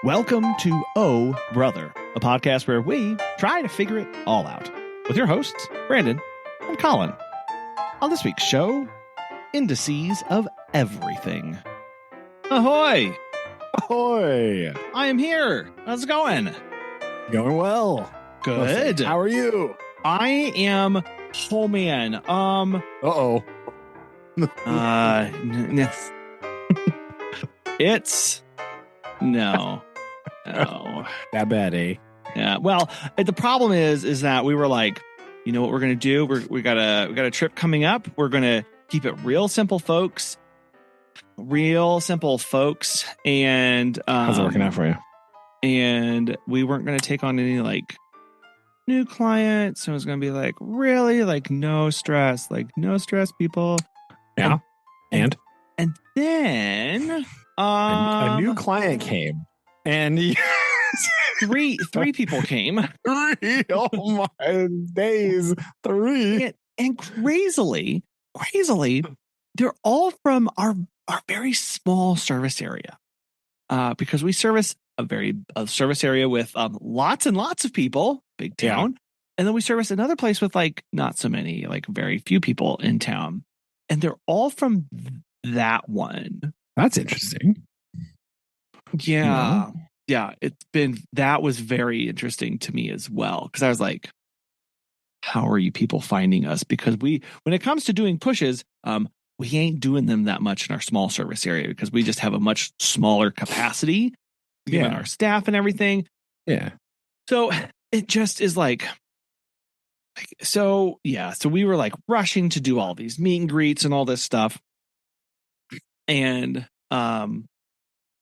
Welcome to Oh Brother, a podcast where we try to figure it all out with your hosts, Brandon and Collin. On this week's show, Indices of Everything. Ahoy! Ahoy! I am here. How's it going? Going well. Good. How are you? I am. Oh man. Uh-oh. It's no. That bad, eh? Yeah. Well, the problem is that we were like, you know what we're gonna do? We got a trip coming up. We're gonna keep it real simple, folks. And how's it working out for you? And we weren't gonna take on any like new clients. So it was gonna be like really like no stress, people. Yeah. And then a new client came, and three people came. Three. Oh my days! Three. And crazily, they're all from our very small service area. Because we service a service area with lots and lots of people, big town. Yeah. And then we service another place with like not so many, like very few people in town. And they're all from that one. That's interesting. Yeah. Yeah. That was very interesting to me as well. Cause I was like, how are you people finding us? Because when it comes to doing pushes, we ain't doing them that much in our small service area because we just have a much smaller capacity given our staff and everything. Yeah. So it just is so we were like rushing to do all these meet and greets and all this stuff. And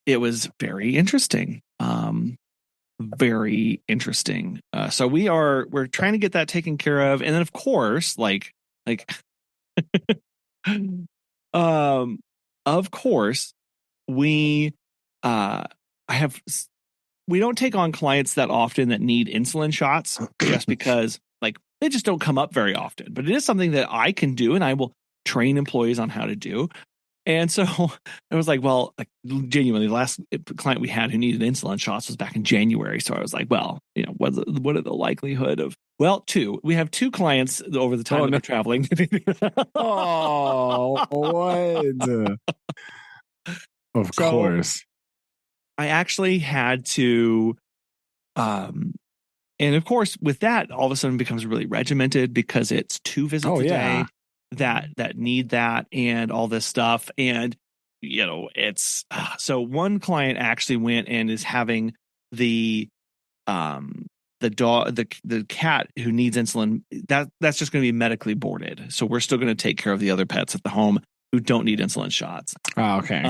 it was very interesting. Very interesting. So we're trying to get that taken care of. And then of course, of course we don't take on clients that often that need insulin shots just because like they just don't come up very often, but it is something that I can do and I will train employees on how to do. And so I was like, well, like genuinely the last client we had who needed insulin shots was back in January. So I was like, well, you know, what are the likelihood of, we have two clients over the time that we're traveling. Oh, what? Of course. I actually had to, and of course with that, all of a sudden becomes really regimented because it's 2 visits a day that need that and all this stuff. And, you know, it's, so one client actually went and is having the dog, the cat who needs insulin, that's just going to be medically boarded. So we're still going to take care of the other pets at the home who don't need insulin shots. Oh, okay.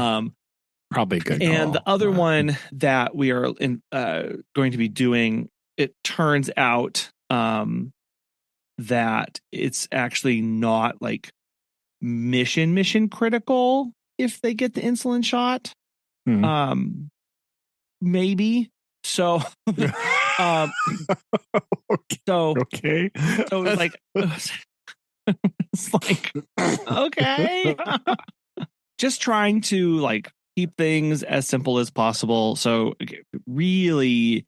Probably good call. And the other one that we are going to be doing, it turns out that it's actually not like mission critical if they get the insulin shot. Mm-hmm. Maybe. So okay. So it's like it's like okay. Just trying to like keep things as simple as possible. So really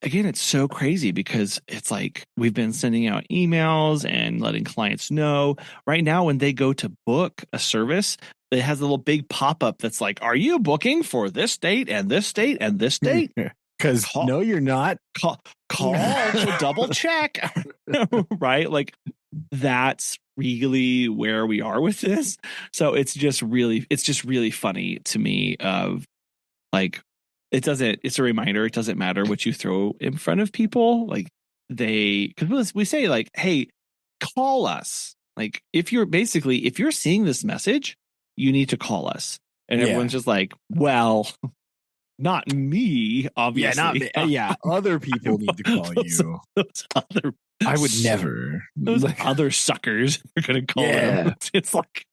again, it's so crazy because it's like we've been sending out emails and letting clients know right now when they go to book a service, it has a little big pop-up that's like, are you booking for this date and this date and this date? Because no, you're not. Call to double check. Right? Like that's really where we are with this. So it's just really funny to me of like, it's a reminder. It doesn't matter what you throw in front of people. Like because we say like, hey, call us. Like if you're seeing this message, you need to call us. And everyone's just like, well, not me, obviously. Yeah, not me. Yeah, other people need to call you. I would never. Those other suckers are going to call them. It's like,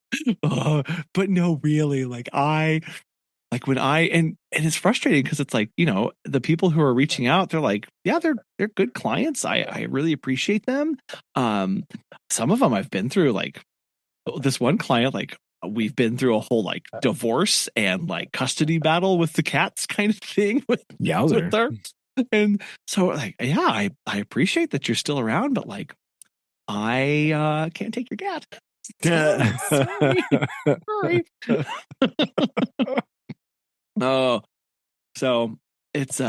but no, really, like and it's frustrating because it's like, you know, the people who are reaching out, they're like, yeah, they're good clients. I really appreciate them. Some of them I've been through, like this one client, like we've been through a whole like divorce and like custody battle with the cats kind of thing with her. And so like, yeah, I appreciate that you're still around, but like, I can't take your cat. Sorry. Oh, so it's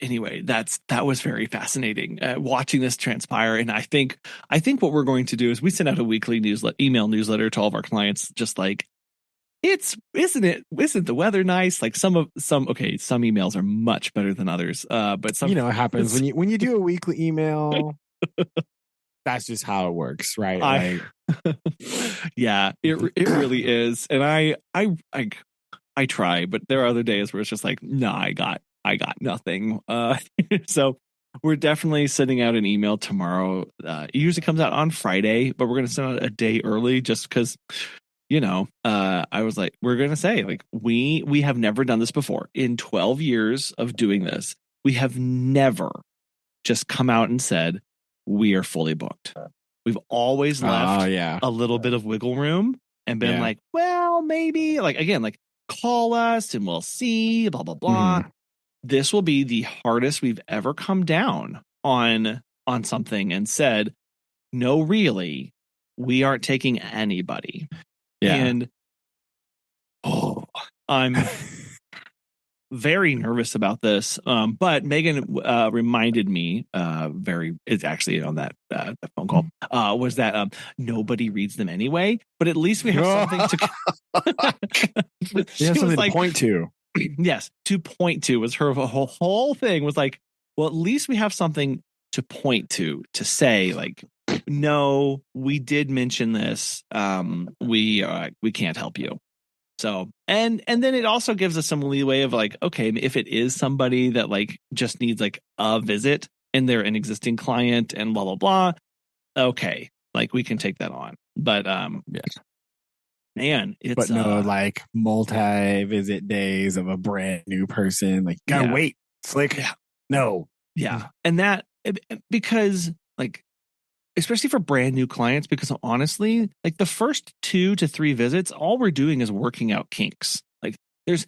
anyway, that was very fascinating watching this transpire. And I think what we're going to do is we send out a weekly email newsletter to all of our clients, just like, isn't the weather nice? Like some emails are much better than others. But some, it happens when you do a weekly email. That's just how it works, right? Yeah, it really is. And I try, but there are other days where it's just like, no, I got nothing. So we're definitely sending out an email tomorrow. It usually comes out on Friday, but we're going to send out a day early just because, I was like, we're going to say like, we have never done this before in 12 years of doing this. We have never just come out and said, we are fully booked. We've always left a little bit of wiggle room and been like, well, maybe like, again, like call us and we'll see, blah, blah, blah. Mm-hmm. This will be the hardest we've ever come down on something and said, no, really, we aren't taking anybody. Yeah. And I'm very nervous about this. But Megan reminded me it's actually on that phone call was that nobody reads them anyway, but at least we have something to you have something to point to. Yes, to point to was her whole thing was like, well, at least we have something to point to say like, no, we did mention this. We can't help you. So, and then it also gives us some leeway of like, okay, if it is somebody that like just needs like a visit and they're an existing client and blah, blah, blah. Okay. Like we can take that on. But, man, it's no like multi-visit days of a brand new person. Like, gotta wait. Slick. Yeah. No. Yeah. And that because like, especially for brand new clients, because honestly, like the first 2 to 3 visits, all we're doing is working out kinks. Like there's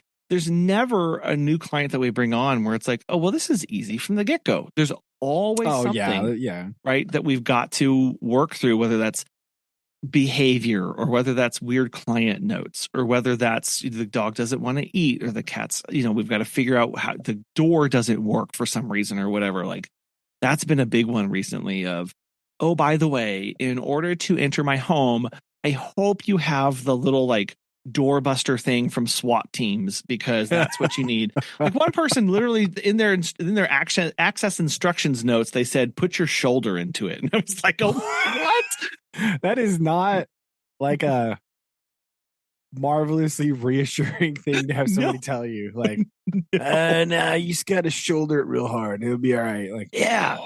never a new client that we bring on where it's like, oh, well, this is easy from the get-go. There's always something, right, that we've got to work through, whether that's behavior or whether that's weird client notes or whether that's the dog doesn't want to eat or the cat's, we've got to figure out how the door doesn't work for some reason or whatever. Like that's been a big one recently of, oh, by the way, in order to enter my home, I hope you have the little like doorbuster thing from SWAT teams because that's what you need. Like one person literally in their access instructions notes, they said, put your shoulder into it. And I was like, oh, what? That is not like a marvelously reassuring thing to have somebody tell you. Like, nah, you just got to shoulder it real hard. It'll be all right. Like, yeah.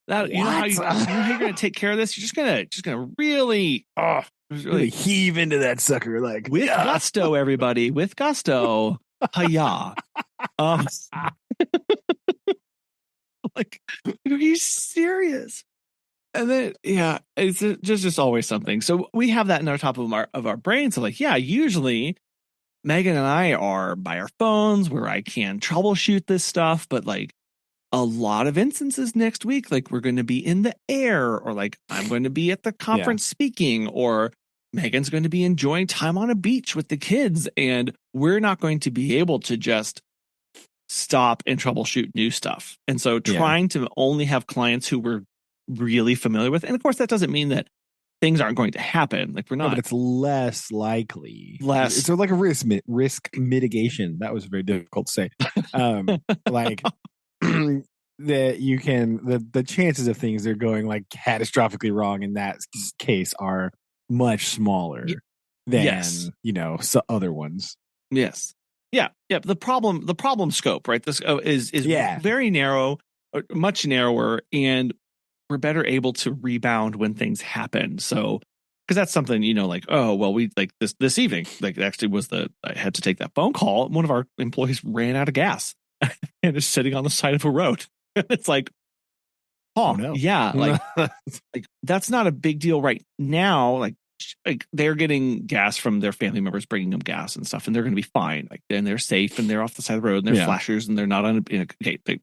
That, you know how you're going to take care of this? You're just gonna really, really heave into that sucker, like with gusto, everybody, with gusto. Hiya. Like, are you serious? And then, it's just always something. So we have that in our top of our brain. So like, usually Megan and I are by our phones where I can troubleshoot this stuff, but like, a lot of instances next week, like we're going to be in the air or like I'm going to be at the conference speaking or Megan's going to be enjoying time on a beach with the kids. And we're not going to be able to just stop and troubleshoot new stuff. And so trying to only have clients who we're really familiar with. And of course, that doesn't mean that things aren't going to happen. Like we're not. No, but it's less likely. It's like a risk mitigation. That was very difficult to say. Like that you can the chances of things that are going like catastrophically wrong in that case are much smaller than other ones. Yes. Yeah. The problem scope, right? This is very narrow, much narrower, and we're better able to rebound when things happen. So, because that's something, like, oh, well, we like this evening, like actually was I had to take that phone call. One of our employees ran out of gas and is sitting on the side of a road. It's like, oh no. Yeah, like, like that's not a big deal right now. Like like they're getting gas from their family members bringing them gas and stuff, and they're going to be fine. Like, then they're safe and they're off the side of the road and they're flashers and they're not on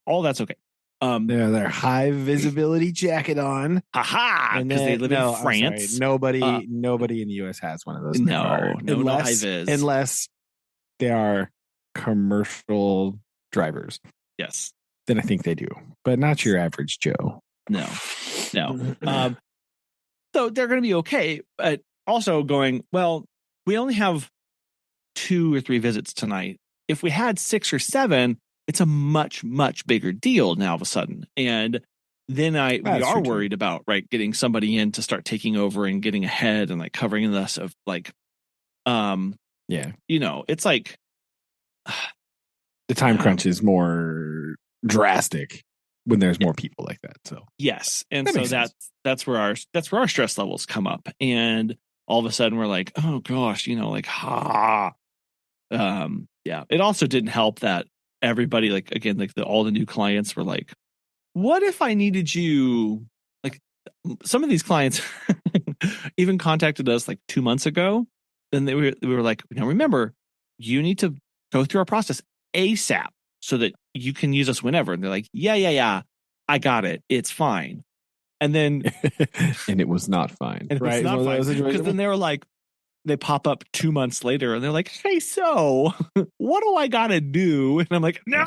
all that's okay. Their high visibility jacket on. Haha, because they live in France. Nobody in the US has one of those. No high vis. Unless they are commercial drivers. Yes. Then I think they do. But not your average Joe. No. So they're going to be okay. But also going, well, we only have 2 or 3 visits tonight. If we had 6 or 7, it's a much, much bigger deal now all of a sudden. And then we are worried about, right, getting somebody in to start taking over and getting ahead and like covering this of like, it's like the time crunch is more drastic when there's more people like that. So yes. And that's where our stress levels come up. And all of a sudden we're like, oh gosh, it also didn't help that everybody, like, again, like all the new clients were like, what if I needed you? Like, some of these clients even contacted us like 2 months ago. And we were like, now remember, you need to go through our process ASAP so that you can use us whenever. And they're like, yeah, I got it. It's fine. And then and it was not fine. Right. Because then they were like, they pop up 2 months later and they're like, hey, so what do I gotta do? And I'm like, no.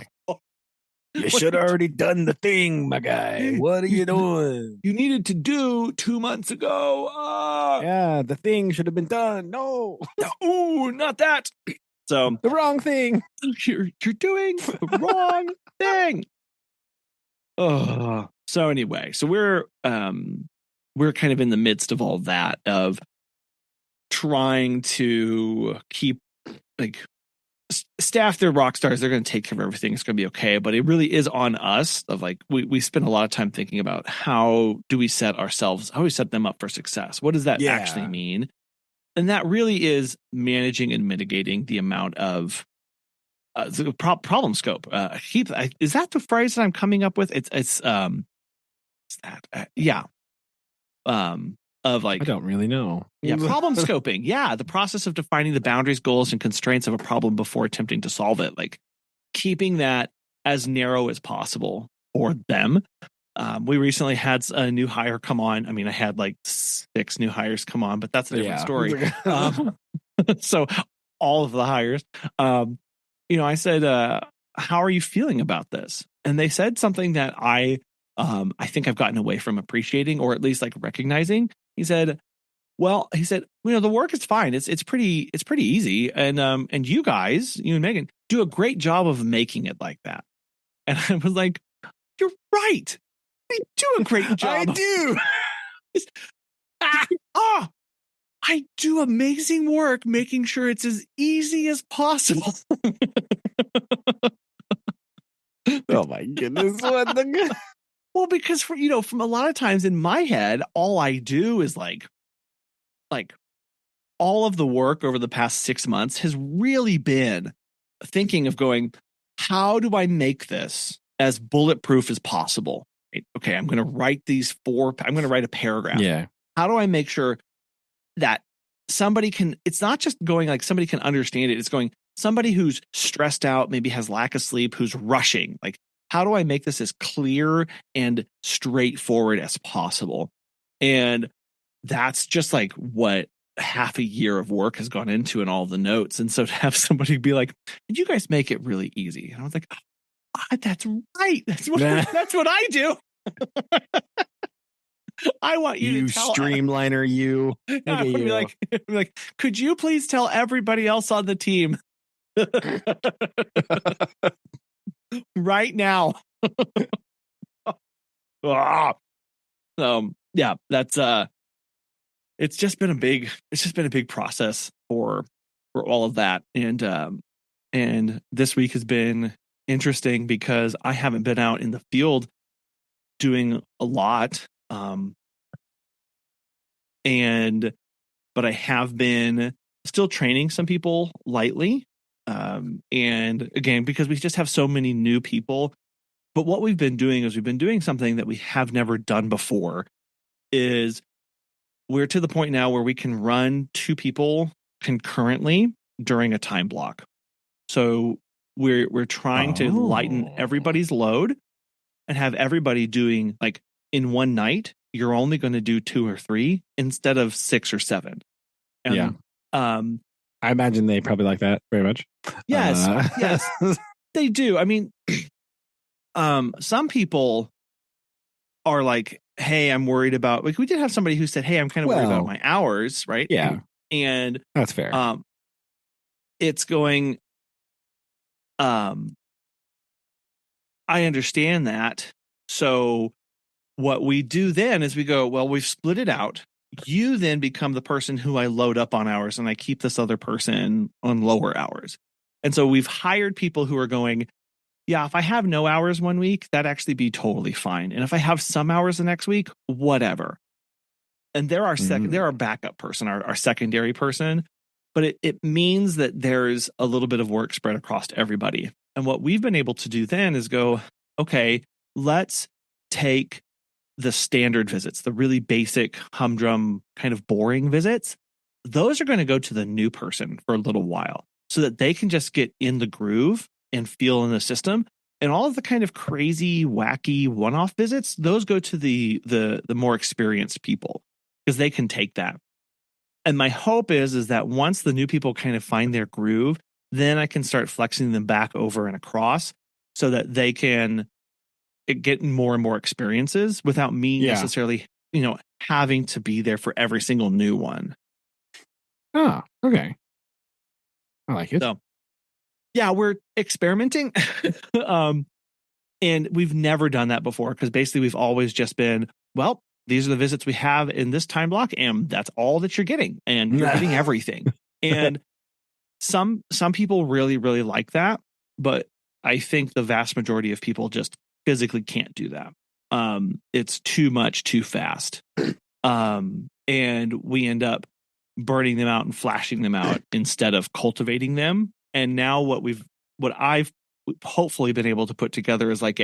You should have already done the thing, my guy. What are you doing? You needed to do 2 months ago. Yeah, the thing should have been done. No. Not that. So the wrong thing. You're doing the wrong thing. So anyway, so we're kind of in the midst of all that, of trying to keep like staff. They're rock stars. They're going to take care of everything. It's going to be okay. But it really is on us of like, we spend a lot of time thinking about how do we set them up for success? What does that actually mean? And that really is managing and mitigating the amount of the problem scope. Is that the phrase that I'm coming up with? Of like, I don't really know. Problem scoping. Yeah, the process of defining the boundaries, goals, and constraints of a problem before attempting to solve it. Like keeping that as narrow as possible for them. We recently had a new hire come on. I mean, I had like 6 new hires come on, but that's a different story. So all of the hires, I said, how are you feeling about this? And they said something that I think I've gotten away from appreciating, or at least like recognizing. He said, the work is fine. It's pretty easy. And you guys, you and Megan, do a great job of making it like that. And I was like, you're right. I do a great job. I do. I do amazing work making sure it's as easy as possible. Oh my goodness. Well, because from a lot of times in my head, all I do is like all of the work over the past 6 months has really been thinking of going, how do I make this as bulletproof as possible? Right? Okay, I'm going to write I'm going to write a paragraph. Yeah. How do I make sure that it's not just going like somebody can understand it. It's going, somebody who's stressed out, maybe has lack of sleep, who's rushing, like, how do I make this as clear and straightforward as possible? And that's just like what half a year of work has gone into in all the notes. And so to have somebody be like, did you guys make it really easy? And I was like, that's right. That's what I do. I want you to tell streamliner you. I would be like, could you please tell everybody else on the team right now? Yeah, that's it's just been a big process for all of that. And this week has been interesting because I haven't been out in the field doing a lot. But I have been still training some people lightly. And again, because we just have so many new people. But what we've been doing is we've been doing something that we have never done before, is we're to the point now where we can run 2 people concurrently during a time block. So we're trying to lighten everybody's load and have everybody doing, like, in one night, you're only going to do 2 or 3 instead of 6 or 7. And, I imagine they probably like that very much. Yes, yes, they do. I mean, some people are like, hey, I'm worried about, like, we did have somebody who said, hey, I'm kind of worried about my hours, right? Yeah. And that's fair. It's going, I understand that. So what we do then is we go, well, we've split it out. You then become the person who I load up on hours, and I keep this other person on lower hours. And so we've hired people who are going, yeah, if I have no hours one week, that'd actually be totally fine. And if I have some hours the next week, whatever. And they're our backup person, our secondary person. But it means that there's a little bit of work spread across everybody. And what we've been able to do then is go, okay, let's take the standard visits, the really basic humdrum kind of boring visits. Those are going to go to the new person for a little while so that they can just get in the groove and feel in the system. And all of the kind of crazy, wacky one-off visits, those go to the more experienced people because they can take that. And my hope is that once the new people kind of find their groove, then I can start flexing them back over and across so that they can get more and more experiences without me necessarily, having to be there for every single new one. Oh, okay. I like it. So, yeah, we're experimenting. And we've never done that before because basically we've always just been, well, these are the visits we have in this time block, and that's all that you're getting, and you're getting everything. And some people really, really like that, but I think the vast majority of people just physically can't do that. It's too much too fast. And we end up burning them out and flashing them out instead of cultivating them. And now what I've hopefully been able to put together is like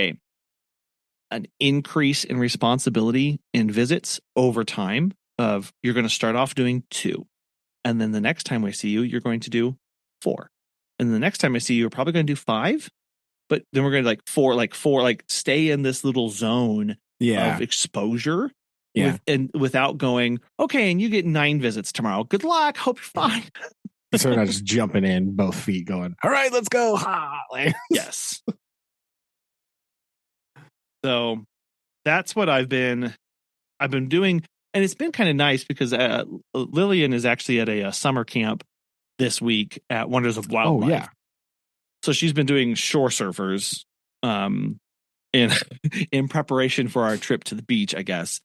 an increase in responsibility in visits over time of you're going to start off doing 2. And then the next time I see you, you're going to do 4. And the next time I see you, you're probably going to do 5. But then we're going to like 4, stay in this little zone of exposure. Without going, okay, and you get 9 visits tomorrow. Good luck. Hope you're fine. So we're not just jumping in both feet going, all right, let's go. Yes. So that's what I've been doing. And it's been kind of nice because Lillian is actually at a summer camp this week at Wonders of Wildlife. Oh, yeah. So she's been doing shore surfers in preparation for our trip to the beach, I guess.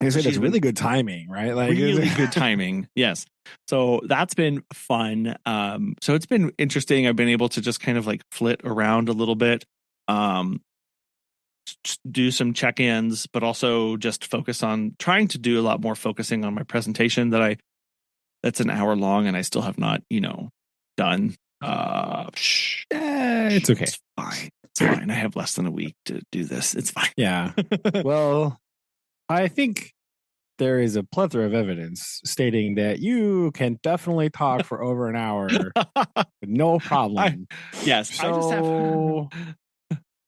It's really good timing, right? Like really good timing. Yes. So that's been fun. So it's been interesting. I've been able to just kind of like flit around a little bit, do some check-ins, but also just focus on trying to do a lot more focusing on my presentation that's an hour long and I still have not, done. It's okay. It's fine. It's fine. I have less than a week to do this. It's fine. Yeah. Well, I think there is a plethora of evidence stating that you can definitely talk for over an hour with no problem.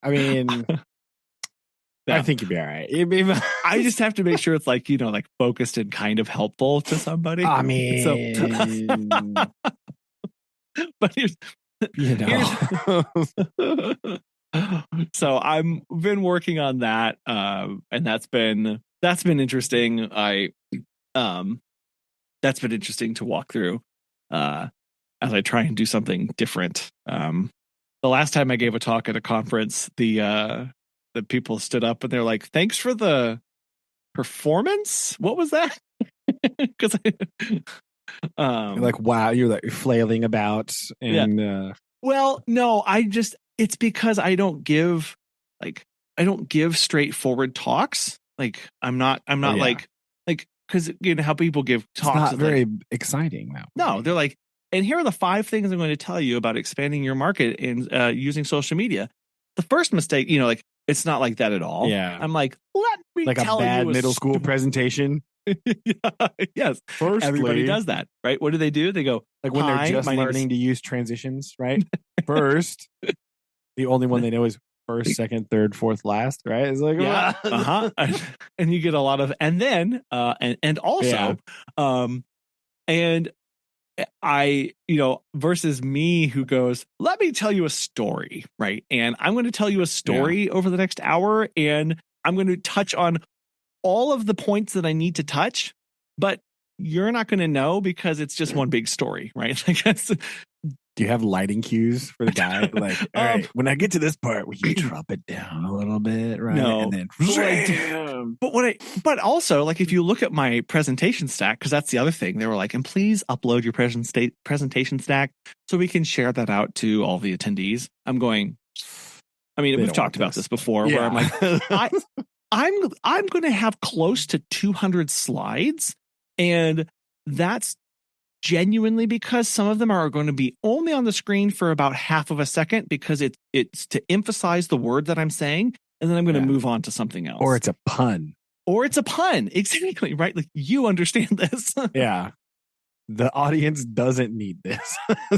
I mean, I think you'd be all right. I just have to make sure it's like, like focused and kind of helpful to somebody. I mean, but here's so I've been working on that, and that's been interesting. That's been interesting to walk through as I try and do something different. The last time I gave a talk at a conference, the people stood up and they're like, "Thanks for the performance." What was that? Because you're like, wow, you're like flailing about, and well, no, it's because I don't give straightforward talks. Like I'm not like because how people give talks. It's not very exciting now. No, they're like, and here are the 5 things I'm going to tell you about expanding your market and using social media. The first mistake, it's not like that at all. Yeah, I'm like, let me like tell a bad you middle school presentation. Yes. Firstly, Everybody does that, right? What do? They go, like when they're "Hi, just my name is learning to use transitions, right? First, the only one they know is first, second, third, fourth, last, right? It's like, yeah, and you get a lot of, and then, and also, and versus me who goes, let me tell you a story, right? And I'm going to tell you a story over the next hour, and I'm going to touch on all of the points that I need to touch, but you're not going to know because it's just one big story, right? Like do you have lighting cues for the guy? Like, all right, when I get to this part, will you drop it down a little bit, right? No, and then but also, like, if you look at my presentation stack, because that's the other thing, they were like, and please upload your presentation stack so we can share that out to all the attendees. I'm going, I mean, we've talked about this before, where I'm like, I'm going to have close to 200 slides, and that's genuinely because some of them are going to be only on the screen for about half of a second because it's to emphasize the word that I'm saying, and then I'm going to move on to something else. Or it's a pun. Exactly, right? Like, you understand this. Yeah. The audience doesn't need this.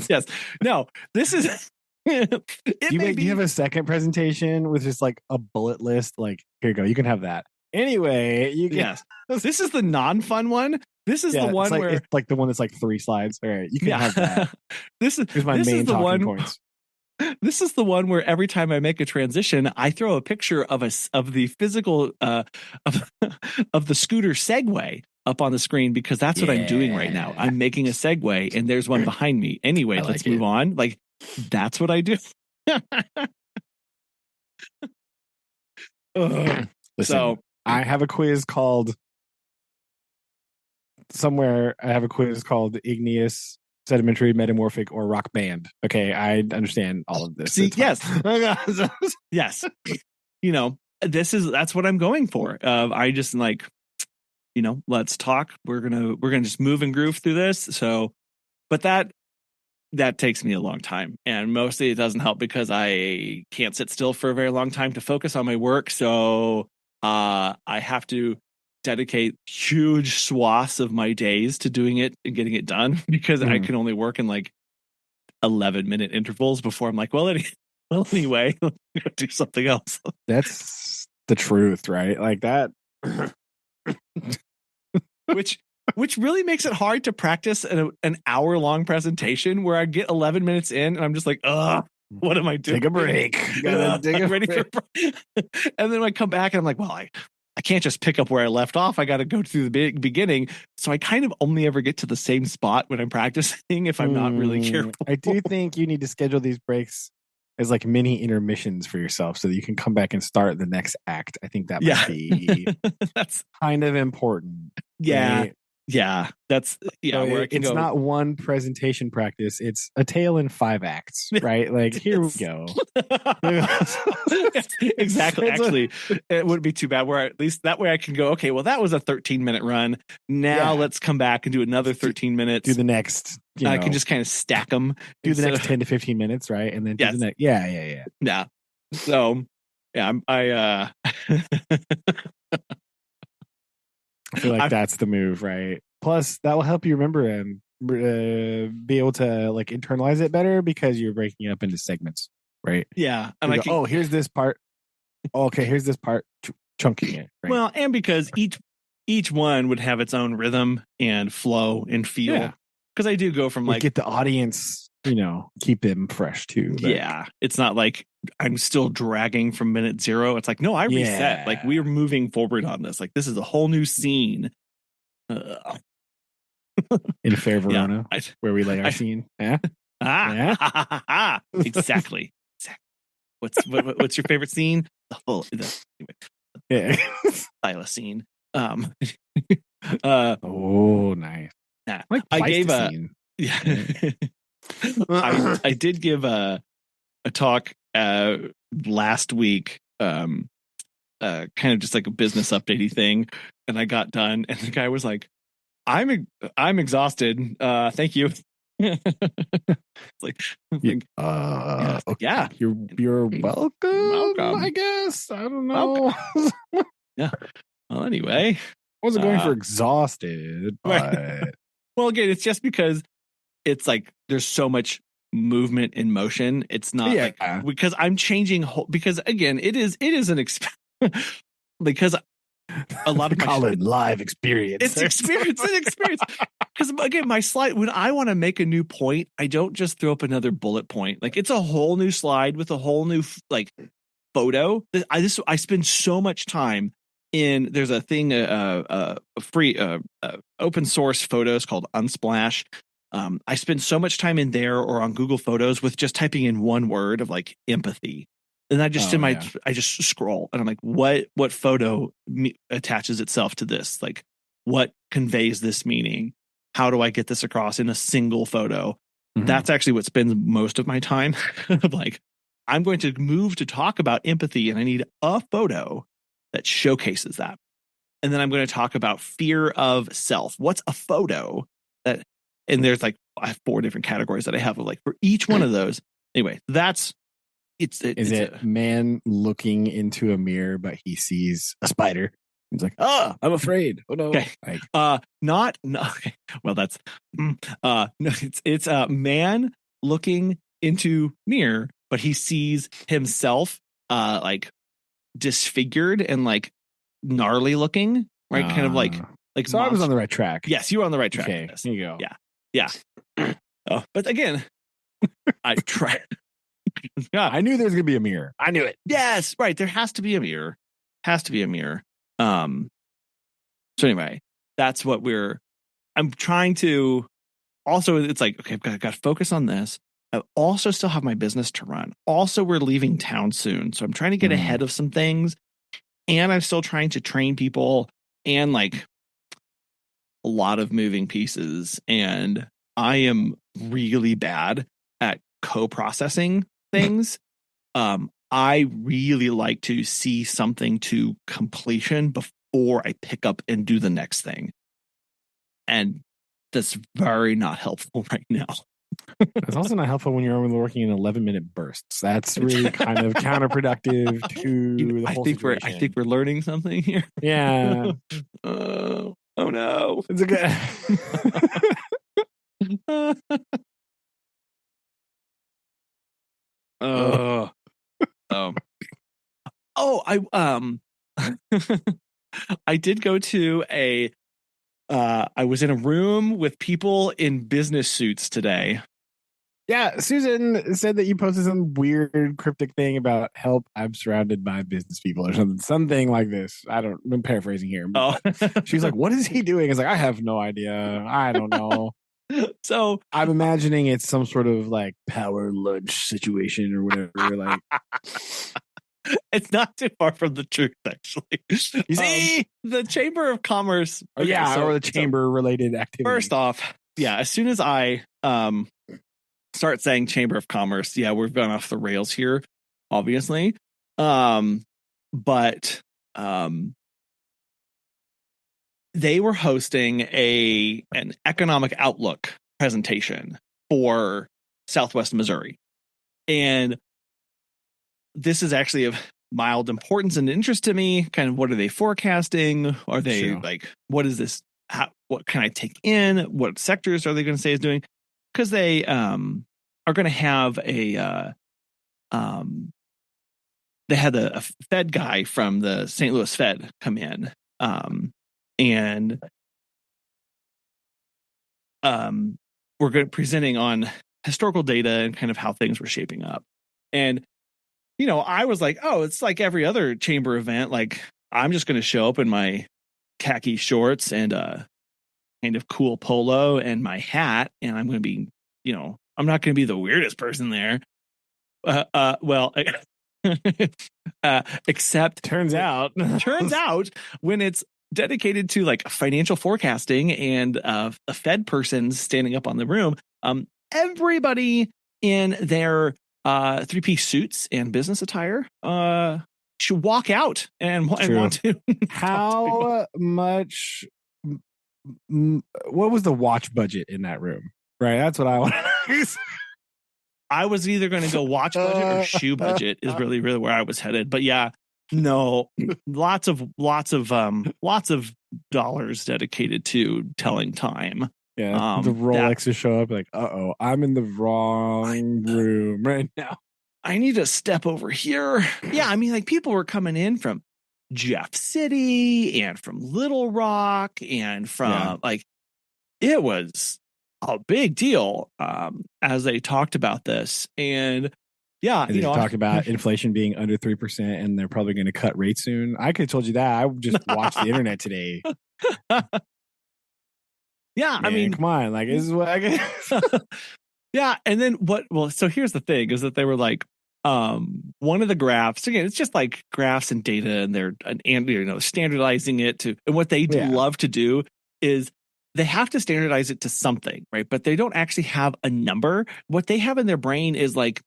Yes. No, this is Do you have a second presentation with just like a bullet list? Like, here you go. You can have that. Anyway, you can. Yes. This is the non-fun one. This is the one where it's like the one that's like 3 slides. All right, you can have that. Here's my main talking points. This is the one where every time I make a transition, I throw a picture of the physical of the scooter Segway up on the screen, because that's what I'm doing right now. I'm making a Segway, and there's one behind me. Anyway, let's move on. Like, that's what I do. Listen, so I have a quiz called Igneous, Sedimentary, Metamorphic, or Rock Band. Okay, I understand all of this. See, yes. Yes. That's what I'm going for. I just like, let's talk. We're gonna just move and groove through this. So, but that takes me a long time, and mostly it doesn't help because I can't sit still for a very long time to focus on my work. So I have to dedicate huge swaths of my days to doing it and getting it done, because I can only work in like 11-minute intervals before I'm like, well, anyway, let's do something else. That's the truth, right? Like that. Which really makes it hard to practice an hour-long presentation where I get 11 minutes in and I'm just like, what am I doing? Take a break. And then I come back and I'm like, well, I can't just pick up where I left off. I got to go through the beginning. So I kind of only ever get to the same spot when I'm practicing if I'm not really careful. I do think you need to schedule these breaks as like mini intermissions for yourself so that you can come back and start the next act. I think that might be that's kind of important. Yeah. Right? Yeah, that's So it's not one presentation practice. It's a tale in 5 acts, right? Like, here we go. Exactly. Actually, it wouldn't be too bad where at least that way I can go, okay, well, that was a 13-minute run. Now let's come back and do another 13 minutes. Do the next. I can just kind of stack them. Do the next 10 to 15 minutes, right? And then do the next. Yeah. So, yeah, I feel like that's the move, right? Plus, that will help you remember and be able to like internalize it better because you're breaking it up into segments, right? Yeah. And here's this part. Okay, here's this part. Chunking it. Right? Well, and because each one would have its own rhythm and flow and feel. Yeah. Because I do go from like get the audience, keep them fresh too. But. Yeah, it's not like I'm still dragging from minute 0. It's like, no, I reset. Like, we're moving forward on this. Like, this is a whole new scene. In Fair Verona, where we lay our scene. Yeah. Exactly. What's your favorite scene? Silas scene. Oh, nice. I gave I did give a talk last week, kind of just like a business updatey thing, and I got done, and the guy was like, "I'm exhausted. Thank you." Yeah, you're welcome. I guess I don't know. Yeah. Well, anyway, wasn't going for exhausted, right. but Well, again, it's just because it's like there's so much movement in motion. It's not like because I'm changing because again, it is an because a lot of my Collin live experience. It's experience. Because again, my slide, when I want to make a new point, I don't just throw up another bullet point. Like it's a whole new slide with a whole new like photo. I spend so much time in. There's a thing, a free open source photos called Unsplash. I spend so much time in there or on Google Photos with just typing in one word of like empathy. And I just I just scroll and I'm like, what photo attaches itself to this? Like, what conveys this meaning? How do I get this across in a single photo? Mm-hmm. That's actually what spends most of my time. Like, I'm going to move to talk about empathy and I need a photo that showcases that. And then I'm going to talk about fear of self. What's a photo that, and there's like, I have 4 different categories that I have of like for each one of those. Anyway, that's, is it a man looking into a mirror, but he sees a spider? He's like, "Oh, I'm afraid." Oh no! Okay. Like, not. Okay. Well, that's no. It's a man looking into mirror, but he sees himself like disfigured and like gnarly looking, right? Kind of like So I was on the right track. Yes, you were on the right track. Okay, here you go. Yeah. Oh, but again, I tried. Yeah, I knew there was gonna be a mirror. I knew it. Yes, right. There has to be a mirror. So anyway, that's what I'm trying to. Also, it's like, okay, I've got to focus on this. I also still have my business to run. Also, we're leaving town soon, so I'm trying to get ahead of some things, and I'm still trying to train people, and like a lot of moving pieces. And I am really bad at co-processing things. I really like to see something to completion before I pick up and do the next thing. And that's very not helpful right now. It's also not helpful when you're only working in 11-minute bursts. That's really kind of counterproductive to the whole situation. I think we're learning something here. Yeah. Oh no. It's a good. I did go to I was in a room with people in business suits today. Yeah, Susan said that you posted some weird cryptic thing about help. I'm surrounded by business people or something like this. I'm paraphrasing here. She's like, "What is he doing?" It's like, I have no idea. I don't know. So I'm imagining it's some sort of like power lunch situation or whatever. Like, it's not too far from the truth, actually. You see, the Chamber of Commerce. Or the chamber related activity. First off, as soon as I start saying Chamber of Commerce, we've gone off the rails here, obviously. But they were hosting an economic outlook presentation for Southwest Missouri. And this is actually of mild importance and interest to me. Kind of, what are they forecasting? Are they like, what is this? What can I take in? What sectors are they going to say is doing? Because they are going to have they had a Fed guy from the St. Louis Fed come in, and we're presenting on historical data and kind of how things were shaping up. And I was like, oh, it's like every other chamber event. Like, I'm just going to show up in my khaki shorts and kind of cool polo and my hat, and I'm going to be, I'm not going to be the weirdest person there. Well, except turns out when it's dedicated to like financial forecasting and a Fed person standing up on the room, everybody in their 3-piece suits and business attire should walk out and want to. How much? What was the watch budget in that room? Right, that's what I want. I was either going to go watch budget or shoe budget is really, really where I was headed. But yeah, No, lots of dollars dedicated to telling time. Yeah, the That Rolexes show up like, uh-oh, I'm in the wrong room right now. I need to step over here. Yeah, I mean, like people were coming in from Jeff City and from Little Rock and from like it was a big deal as they talked about this. And yeah, And they talked about inflation being under 3%, and they're probably going to cut rates soon. I could have told you that. I just watched the internet today. Yeah, Man, I mean, come on, like this is what I get. Yeah, and then what? Well, so here's the thing: is that they were like, one of the graphs again. It's just like graphs and data, and they're standardizing it to. And what they love to do is they have to standardize it to something, right? But they don't actually have a number. What they have in their brain is like,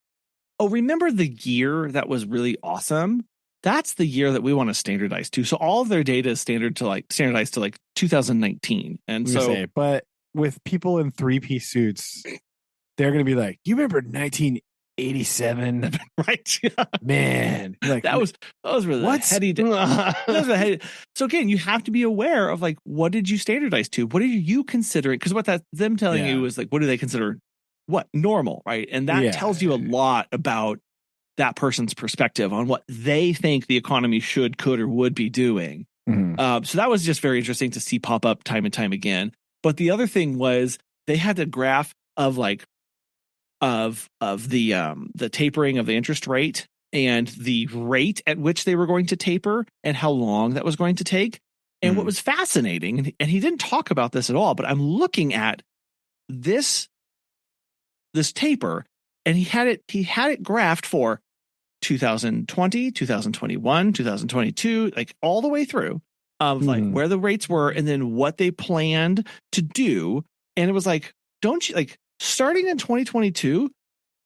oh, remember the year that was really awesome? That's the year that we want to standardize to. So all of their data is standardized to like 2019. And so, but with people in 3-piece suits, they're going to be like, you remember 1987? Right? Man, like those were the heady. So again, you have to be aware of like, what did you standardize to? What are you considering? Because what them telling you is like, what do they consider what normal, right? And that tells you a lot about that person's perspective on what they think the economy should, could, or would be doing. So that was just very interesting to see pop up time and time again. But the other thing was they had a graph of like of the tapering of the interest rate and the rate at which they were going to taper and how long that was going to take. And what was fascinating, and he didn't talk about this at all, but I'm looking at this taper, and he had it graphed for 2020, 2021, 2022, like all the way through of like where the rates were and then what they planned to do. And it was like, don't you like starting in 2022,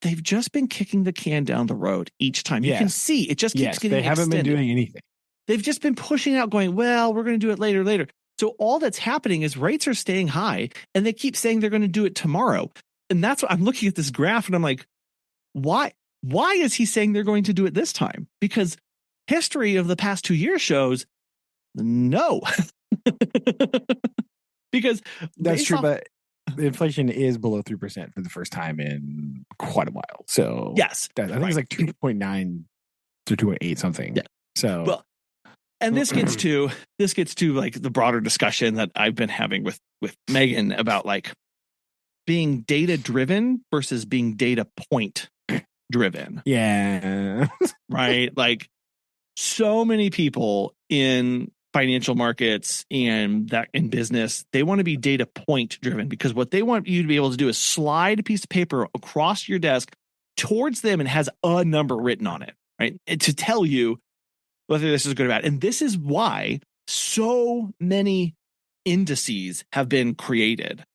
they've just been kicking the can down the road each time. You can see it just keeps getting They haven't been doing anything. They've just been pushing out going, well, we're going to do it later. So all that's happening is rates are staying high and they keep saying they're going to do it tomorrow. And that's what I'm looking at this graph and I'm like, why is he saying they're going to do it this time? Because history of the past 2 years shows no. Because that's true, but inflation is below 3% for the first time in quite a while. So yes, I think it's like 2.9 to 2.8 something. Yeah. So well, and this gets to like the broader discussion that I've been having with Megan about like being data driven versus being data point driven. Yeah. Right. Like so many people in financial markets and that in business, they want to be data point driven because what they want you to be able to do is slide a piece of paper across your desk towards them and has a number written on it, right? And to tell you whether this is good or bad. And this is why so many indices have been created.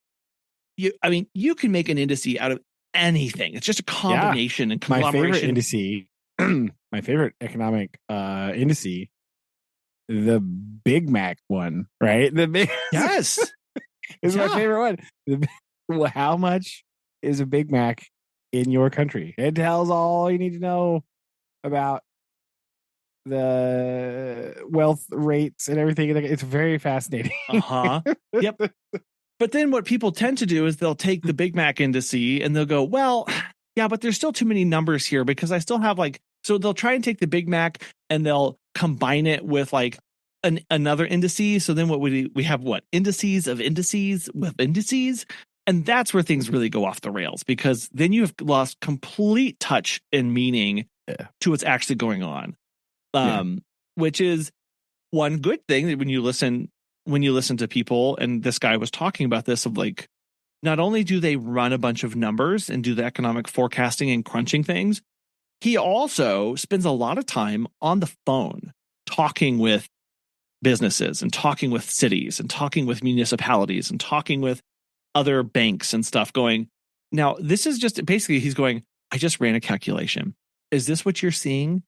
You can make an indice out of anything. It's just a combination and conglomeration. My favorite indice, my favorite economic indice, the Big Mac one, right? The big yes, is my favorite one. How much is a Big Mac in your country? It tells all you need to know about the wealth rates and everything. It's very fascinating. Yep. But then what people tend to do is they'll take the Big Mac indice and they'll go, well, yeah, but there's still too many numbers here because I still have like, so they'll try and take the Big Mac and they'll combine it with like another indice. So then what we have indices of indices with indices. And that's where things really go off the rails because then you have lost complete touch and meaning to what's actually going on. Which is one good thing that when you listen to people, and this guy was talking about this of like, not only do they run a bunch of numbers and do the economic forecasting and crunching things, he also spends a lot of time on the phone talking with businesses and talking with cities and talking with municipalities and talking with other banks and stuff going, now this is just basically he's going, I just ran a calculation. Is this what you're seeing?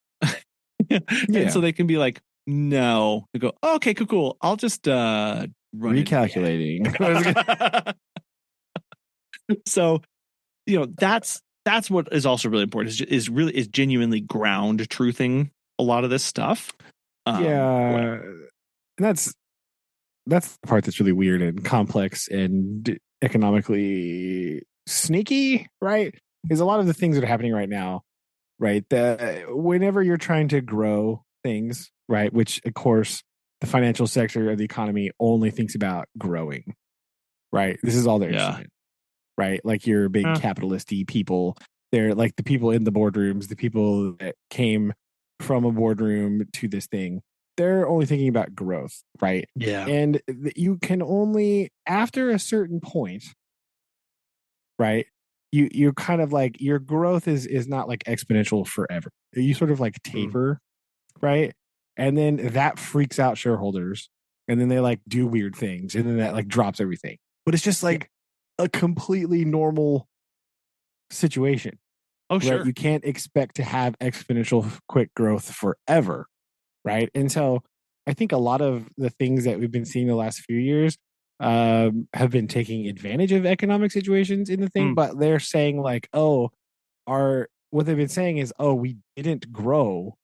And so they can be like, no. They go, oh, okay, cool. I'll just recalculating. So, that's what is also really important is genuinely ground truthing a lot of this stuff. Yeah, and that's the part that's really weird and complex and economically sneaky, right? Is a lot of the things that are happening right now, right? That whenever you're trying to grow things, right, which of course the financial sector of the economy only thinks about growing, right? This is all they're interested in, right? Like your big capitalist-y people, they're like the people in the boardrooms, the people that came from a boardroom to this thing. They're only thinking about growth, right? Yeah. And you can only, after a certain point, right? You're kind of like your growth is not like exponential forever. You sort of like taper, right? And then that freaks out shareholders, and then they like do weird things, and then that like drops everything. But it's just like a completely normal situation. Oh, sure. Right? You can't expect to have exponential quick growth forever, right? And so I think a lot of the things that we've been seeing the last few years have been taking advantage of economic situations in the thing, but they're saying like, oh, what they've been saying is, oh, we didn't grow,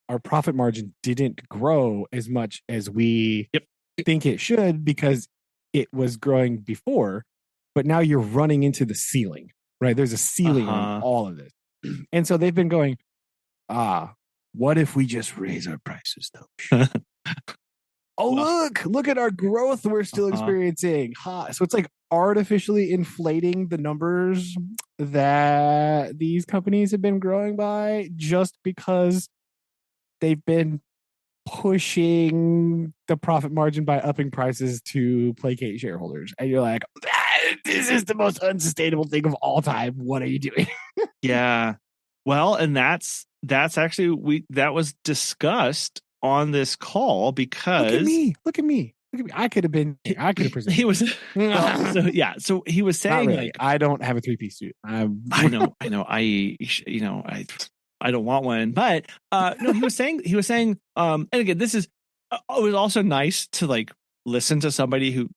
our profit margin didn't grow as much as we think it should because it was growing before, but now you're running into the ceiling, right? There's a ceiling on all of this. And so they've been going, what if we just raise our prices though? Oh, look at our growth we're still experiencing. So it's like artificially inflating the numbers that these companies have been growing by just because they've been pushing the profit margin by upping prices to placate shareholders. And you're like, this is the most unsustainable thing of all time. What are you doing? Yeah. Well, and that's actually that was discussed on this call because look at me. I could have been. I could have presented. He was. So he was saying, really. Like, I don't have a 3-piece suit. I know. I don't want one, but no. He was saying. And again, this is. It was also nice to like listen to somebody who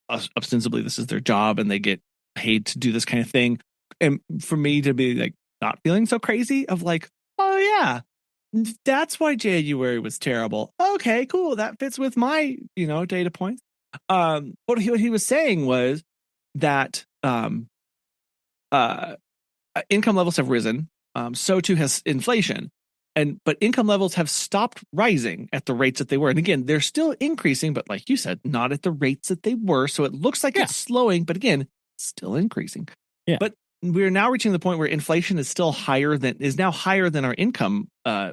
ostensibly this is their job and they get paid to do this kind of thing, and for me to be like not feeling so crazy of like, oh yeah, that's why January was terrible. Okay, cool. That fits with my, data points. What he was saying was that income levels have risen. So too has inflation. But income levels have stopped rising at the rates that they were. And again, they're still increasing, but like you said, not at the rates that they were. So it looks like it's slowing, but again, still increasing. Yeah. But we're now reaching the point where inflation is now higher than our income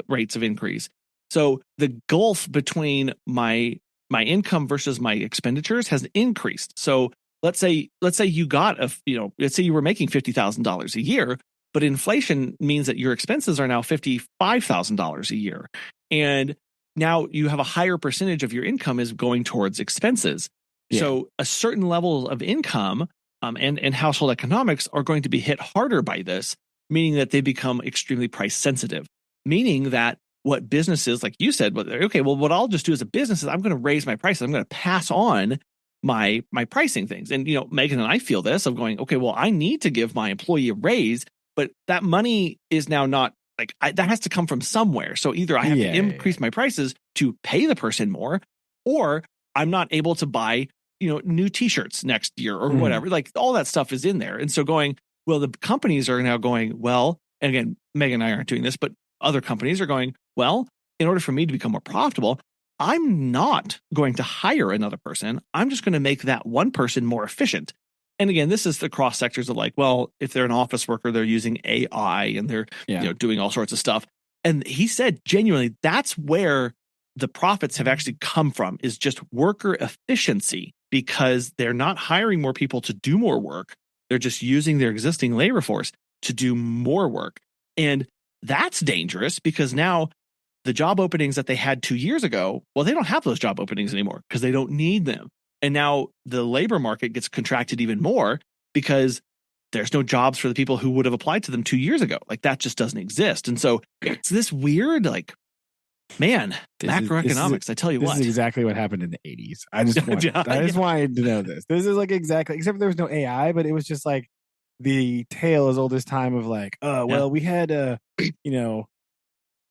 rates of increase. So the gulf between my income versus my expenditures has increased. So let's say you got let's say you were making $50,000 a year, but inflation means that your expenses are now $55,000 a year, and now you have a higher percentage of your income is going towards expenses. Yeah. So a certain level of income and household economics are going to be hit harder by this, meaning that they become extremely price sensitive, meaning that what businesses, like you said, what I'll just do as a business is I'm going to raise my prices. I'm going to pass on my pricing things. And, Megan and I feel this of going, okay, well, I need to give my employee a raise, but that money is now not like that has to come from somewhere. So either I have to increase my prices to pay the person more, or I'm not able to buy new t-shirts next year or whatever, like all that stuff is in there. And so the companies are now going, well, and again, Megan and I aren't doing this, but other companies are going, well, in order for me to become more profitable, I'm not going to hire another person. I'm just going to make that one person more efficient. And again, this is the cross sectors of like, well, if they're an office worker, they're using AI and they're doing all sorts of stuff. And he said, genuinely, that's where the profits have actually come from, is just worker efficiency, because they're not hiring more people to do more work. They're just using their existing labor force to do more work. And that's dangerous because now the job openings that they had 2 years ago, well, they don't have those job openings anymore because they don't need them. And now the labor market gets contracted even more because there's no jobs for the people who would have applied to them 2 years ago. Like that just doesn't exist. And so it's this weird, like, man, macroeconomics, I tell you what. This is exactly what happened in the 80s. I just wanted to know this. This is like exactly, except there was no AI, but it was just like the tale as old as time of like, we had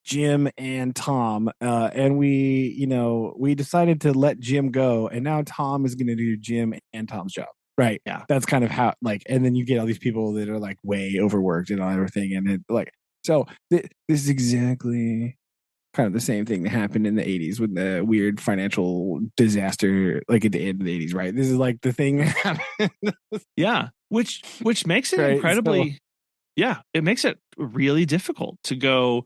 Jim and Tom, and we decided to let Jim go, and now Tom is going to do Jim and Tom's job. Right. Yeah. That's kind of how, like, and then you get all these people that are like way overworked and all everything. And it like, so this is exactly kind of the same thing that happened in the 80s with the weird financial disaster, like at the end of the 80s, right? This is like the thing that happened. Yeah. Which makes it Right, incredibly, so- yeah, it makes it really difficult to go,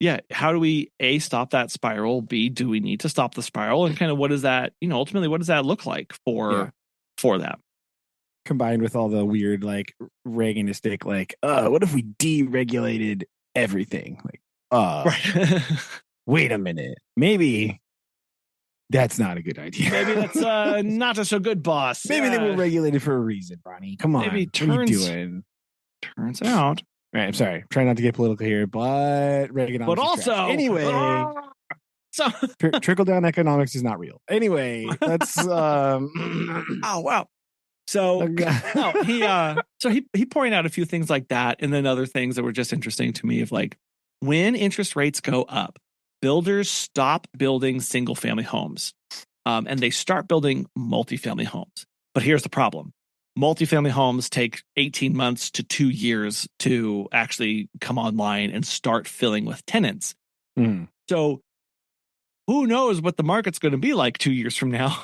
yeah, how do we A, stop that spiral? B, do we need to stop the spiral? And kind of what does that, ultimately, what does that look like for them? Combined with all the weird, like, Reaganistic, like, what if we deregulated everything? Like, Right. wait a minute. Maybe that's not a good idea. Maybe that's not a so good, boss. Maybe they were regulated for a reason, Ronnie. Come on. Maybe what are you doing? Turns out. Right, I'm sorry. Try not to get political here, but Reaganomics But is also, trash. Anyway, so trickle down economics is not real. Anyway, that's oh wow. So he pointed out a few things like that, and then other things that were just interesting to me of like when interest rates go up, builders stop building single family homes, and they start building multifamily homes. But here's the problem. Multifamily homes take 18 months to 2 years to actually come online and start filling with tenants. Mm. So who knows what the market's going to be like 2 years from now?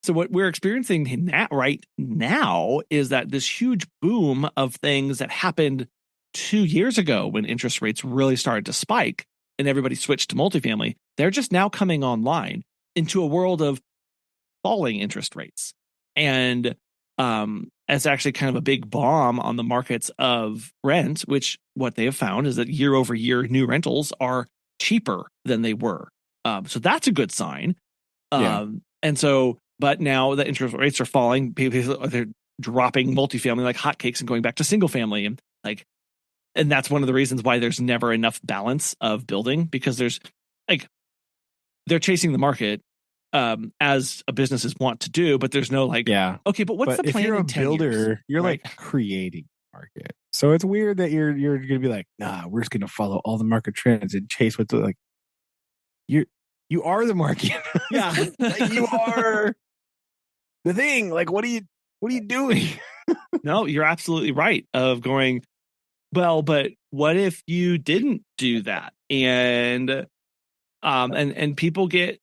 So what we're experiencing right now is that this huge boom of things that happened 2 years ago when interest rates really started to spike and everybody switched to multifamily, they're just now coming online into a world of falling interest rates. And it's actually kind of a big bomb on the markets of rent, which what they have found is that year over year, new rentals are cheaper than they were. So that's a good sign. And so, but now the interest rates are falling. They're dropping multifamily like hotcakes and going back to single family. And that's one of the reasons why there's never enough balance of building, because there's like, they're chasing the market as a businesses want to do, but there's no like, okay, but what's the plan? If you're a in 10 builder, years, you're right? like creating market. So it's weird that you're going to be like, nah, we're just going to follow all the market trends and chase what's like. You are the market. Yeah. Like, you are the thing. Like, what are you doing? No, you're absolutely right of going, well, but what if you didn't do that? And people do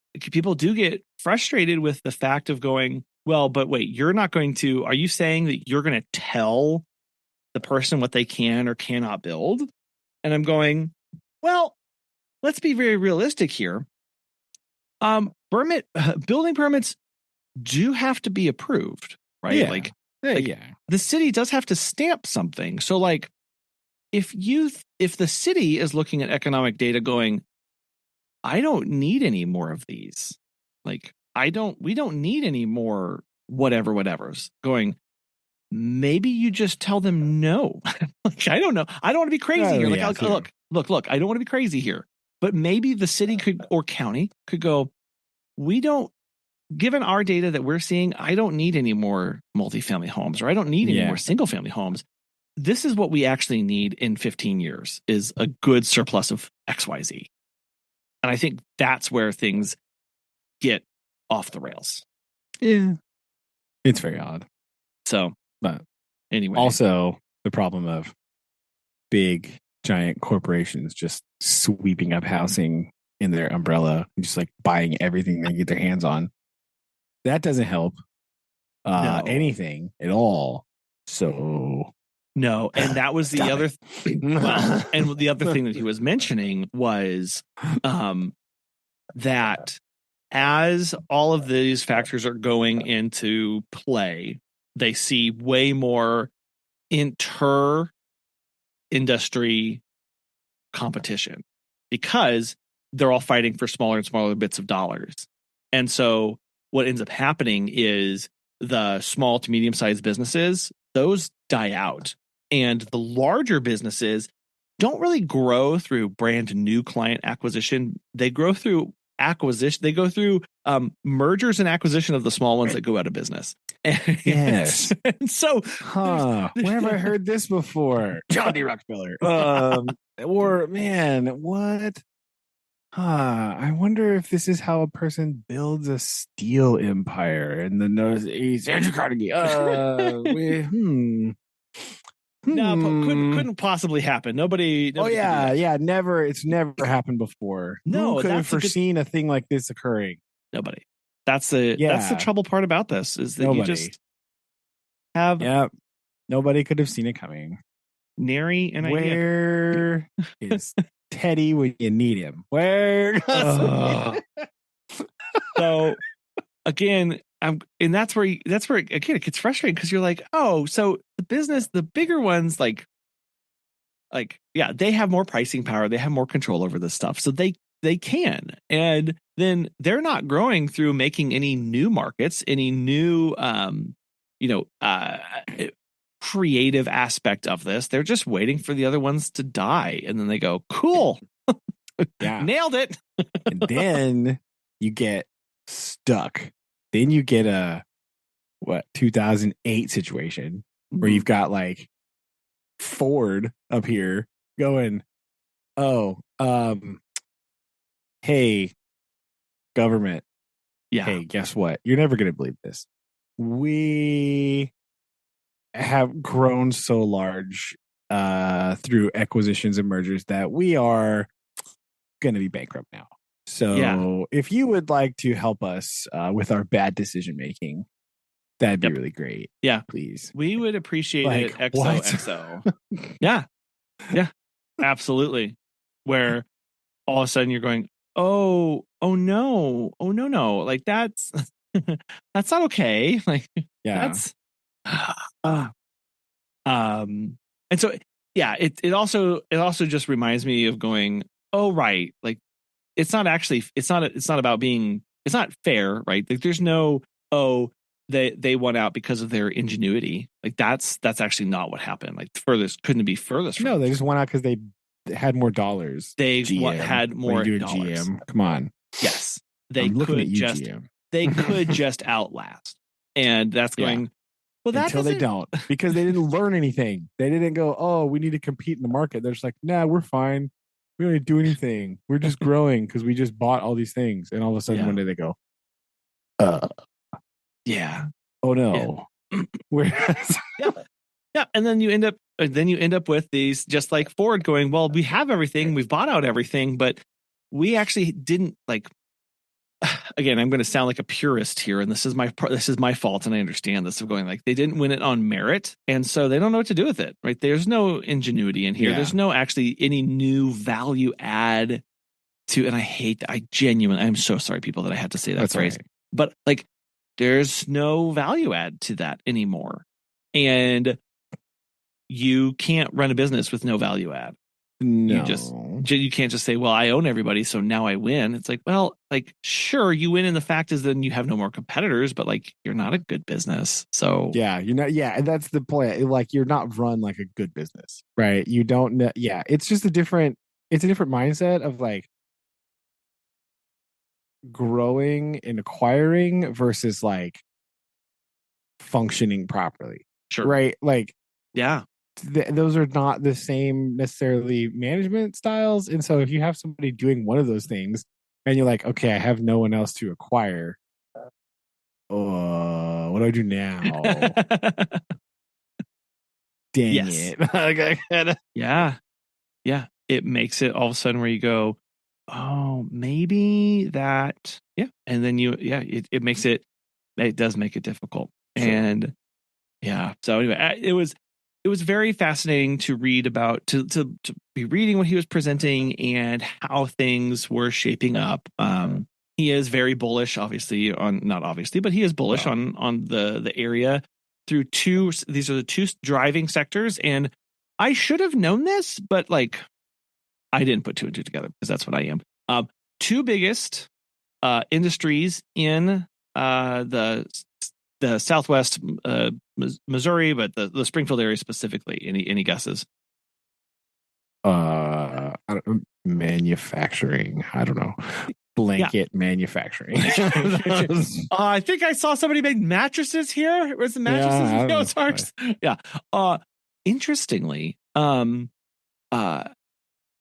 get frustrated with the fact of going, well, but wait, are you saying that you're going to tell the person what they can or cannot build? And I'm going, well, let's be very realistic here. Building permits do have to be approved, right? Yeah. The city does have to stamp something. So like if the city is looking at economic data going, I don't need any more of these. Like we don't need any more whatever's going. Maybe you just tell them no. Like, I don't know. I don't want to be crazy here. Like, look, I don't want to be crazy here. But maybe the city or county could go, given our data that we're seeing, I don't need any more multifamily homes, or I don't need any more single family homes. This is what we actually need in 15 years is a good surplus of XYZ. And I think that's where things get off the rails. Yeah. It's very odd. So, but anyway. Also, the problem of big, giant corporations just sweeping up housing in their umbrella and just like buying everything they get their hands on. That doesn't help anything at all. So no, and that was the other and the other thing that he was mentioning was that as all of these factors are going into play, they see way more inter-industry competition because they're all fighting for smaller and smaller bits of dollars. And so what ends up happening is the small to medium-sized businesses, those die out. And the larger businesses don't really grow through brand new client acquisition. They grow through acquisition. They go through mergers and acquisition of the small ones that go out of business. Yes. And so, Where have I heard this before? John D. Rockefeller. Or man, what? I wonder if this is how a person builds a steel empire. And then he's Andrew Carnegie. no, couldn't possibly happen. Nobody Oh could do that. yeah, never. It's never happened before. No, Who could have that's a good- foreseen a thing like this occurring? Nobody. That's the trouble part about this is that you just have Yep. Nobody could have seen it coming. nary an idea. Where is Teddy when you need him? Where? So again, and that's where again it gets frustrating because you're like, oh, so the bigger ones, like yeah, they have more pricing power, they have more control over this stuff, so they can, and then they're not growing through making any new markets, any new creative aspect of this. They're just waiting for the other ones to die, and then they go, cool, yeah, nailed it. And then you get stuck. Then you get a 2008 situation where you've got like Ford up here going, oh, hey, government. Yeah. Hey, guess what? You're never going to believe this. We have grown so large through acquisitions and mergers that we are going to be bankrupt now. So if you would like to help us with our bad decision making, that'd be really great. Yeah, please. We would appreciate like, it. XOXO. Yeah, absolutely. Where all of a sudden you're going, oh no, like that's that's not okay. Like that's and so yeah, it also just reminds me of going, oh right, like it's not about being, it's not fair, right? Like there's no, oh, they won out because of their ingenuity. Like that's actually not what happened. Like couldn't be furthest from they just went out because they had more dollars. They had more dollars. GM. Come on. Yes. They could just outlast. And that's going, well, that until they don't, because they didn't learn anything. They didn't go, oh, we need to compete in the market. They're just like, nah, we're fine. We don't need to do anything. We're just growing because we just bought all these things. And all of a sudden one day they go, yeah. Oh no. Yeah. Whereas yeah. And then you end up with these, just like Ford going, well, we have everything. We've bought out everything, but we actually didn't, like, again, I'm going to sound like a purist here, and this is my fault, and I understand this, of going like they didn't win it on merit, and so they don't know what to do with it, right? There's no ingenuity in here. There's no actually any new value add to, and I'm so sorry, people, that I had to say that phrase, but like there's no value add to that anymore, and you can't run a business with no value add. No. You can't just say, well, I own everybody, so now I win. It's like, well, like, sure, you win, and the fact is then you have no more competitors, but like you're not a good business. So you're not, and that's the point. Like you're not run like a good business, right? You don't know. Yeah, it's just a different mindset of like growing and acquiring versus like functioning properly. Sure. Right? Like, yeah. Those are not the same necessarily management styles. And so if you have somebody doing one of those things and you're like, okay, I have no one else to acquire, what do I do now? Dang it. Yeah. It makes it all of a sudden where you go, oh, maybe that. Yeah. And then it makes it does make it difficult. Sure. And yeah. So anyway, it was very fascinating to read about, to be reading what he was presenting and how things were shaping up. He is very bullish, obviously, not obviously, but he is bullish on the area through these are the two driving sectors. And I should have known this, but like I didn't put two and two together because that's what I am. Two biggest industries in the Southwest Missouri, but the Springfield area specifically. Any guesses? Manufacturing. I don't know. blanket manufacturing. I think I saw somebody make mattresses here. Was the mattresses in the Ozarks? Yeah. Interestingly,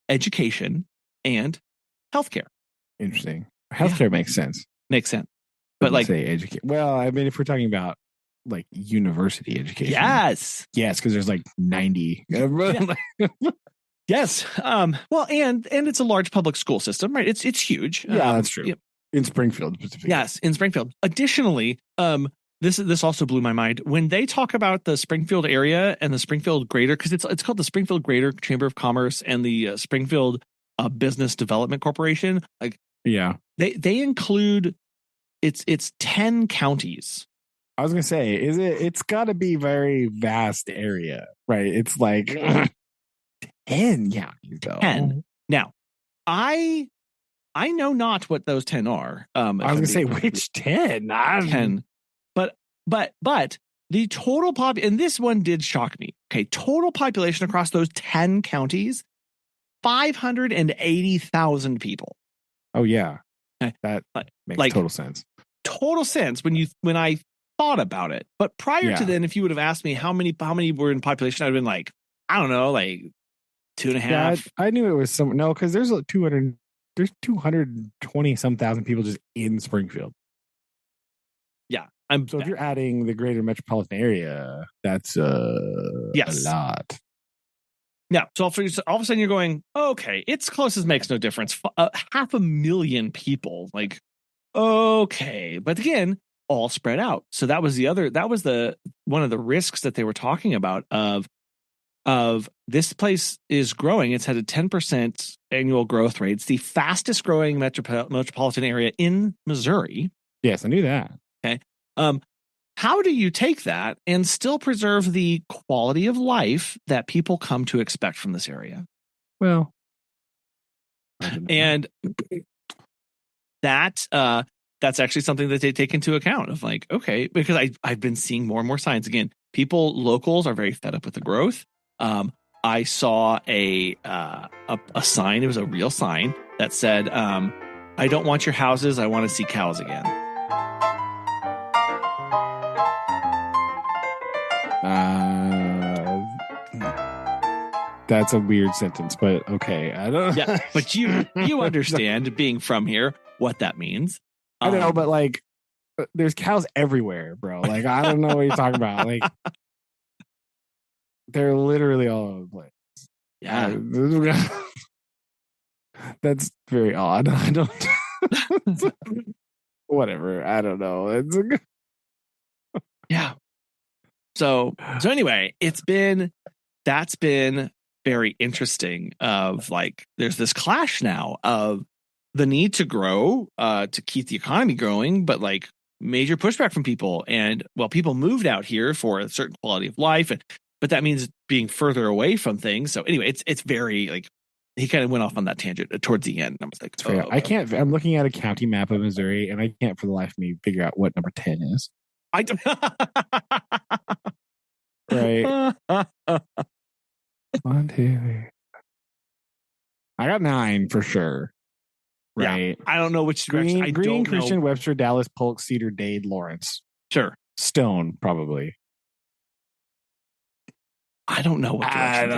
education and healthcare. Interesting. Healthcare makes sense. Makes sense. But like, say educate. Well, I mean, if we're talking about like university education, yes, because there's like 90. Yes. Well, and it's a large public school system, right? It's huge. Yeah, that's true. In Springfield specifically. Yes, in Springfield. Additionally, this also blew my mind when they talk about the Springfield area and the Springfield Greater, because it's called the Springfield Greater Chamber of Commerce and the Springfield Business Development Corporation. Like, yeah, they include it's 10 counties. I was gonna say, it's got to be very vast area, right? It's like 10 counties, though. 10. Now, I know not what those 10 are. I was gonna say, which 10? 10. But the total and this one did shock me. Okay, total population across those 10 counties, 580,000 people. Oh yeah, okay. That makes total sense. Total sense when I thought about it. But prior to then, if you would have asked me how many were in population, I'd have been like, I don't know, like 2.5. Yeah, I knew it was some because there's 220 some thousand people just in Springfield. Yeah. So if you're adding the greater metropolitan area, that's a lot. Yeah. So all of a sudden you're going, okay, it's close as makes no difference. 500,000 people. Like, okay. But again, all spread out. So that was one of the risks that they were talking about of this place is growing. It's had a 10% annual growth rate. It's the fastest growing metropolitan area in Missouri. Yes, I knew that. Okay. How do you take that and still preserve the quality of life that people come to expect from this area? Well, and that's actually something that they take into account of like, okay, because I've been seeing more and more signs. Again, locals are very fed up with the growth. I saw a sign. It was a real sign that said, I don't want your houses. I want to see cows again. That's a weird sentence, but okay. I don't. Yeah, but you understand, being from here, what that means. I don't know, but like, there's cows everywhere, bro. Like, I don't know what you're talking about. Like, they're literally all over the place. Yeah, that's very odd. I don't. Whatever. I don't know. It's yeah. So anyway, that's been very interesting of like, there's this clash now of the need to grow, to keep the economy growing, but like major pushback from people. And well, people moved out here for a certain quality of life, but that means being further away from things. So anyway, it's very like, he kind of went off on that tangent towards the end. I was like, I can't, I'm looking at a county map of Missouri and I can't for the life of me figure out what number 10 is. I don't. Right. 1, 2, 3. I got 9 for sure. Right. Yeah, I don't know which direction. Green, Christian, Webster, Dallas, Polk, Cedar, Dade, Lawrence. Sure. Stone, probably. I don't know what direction. I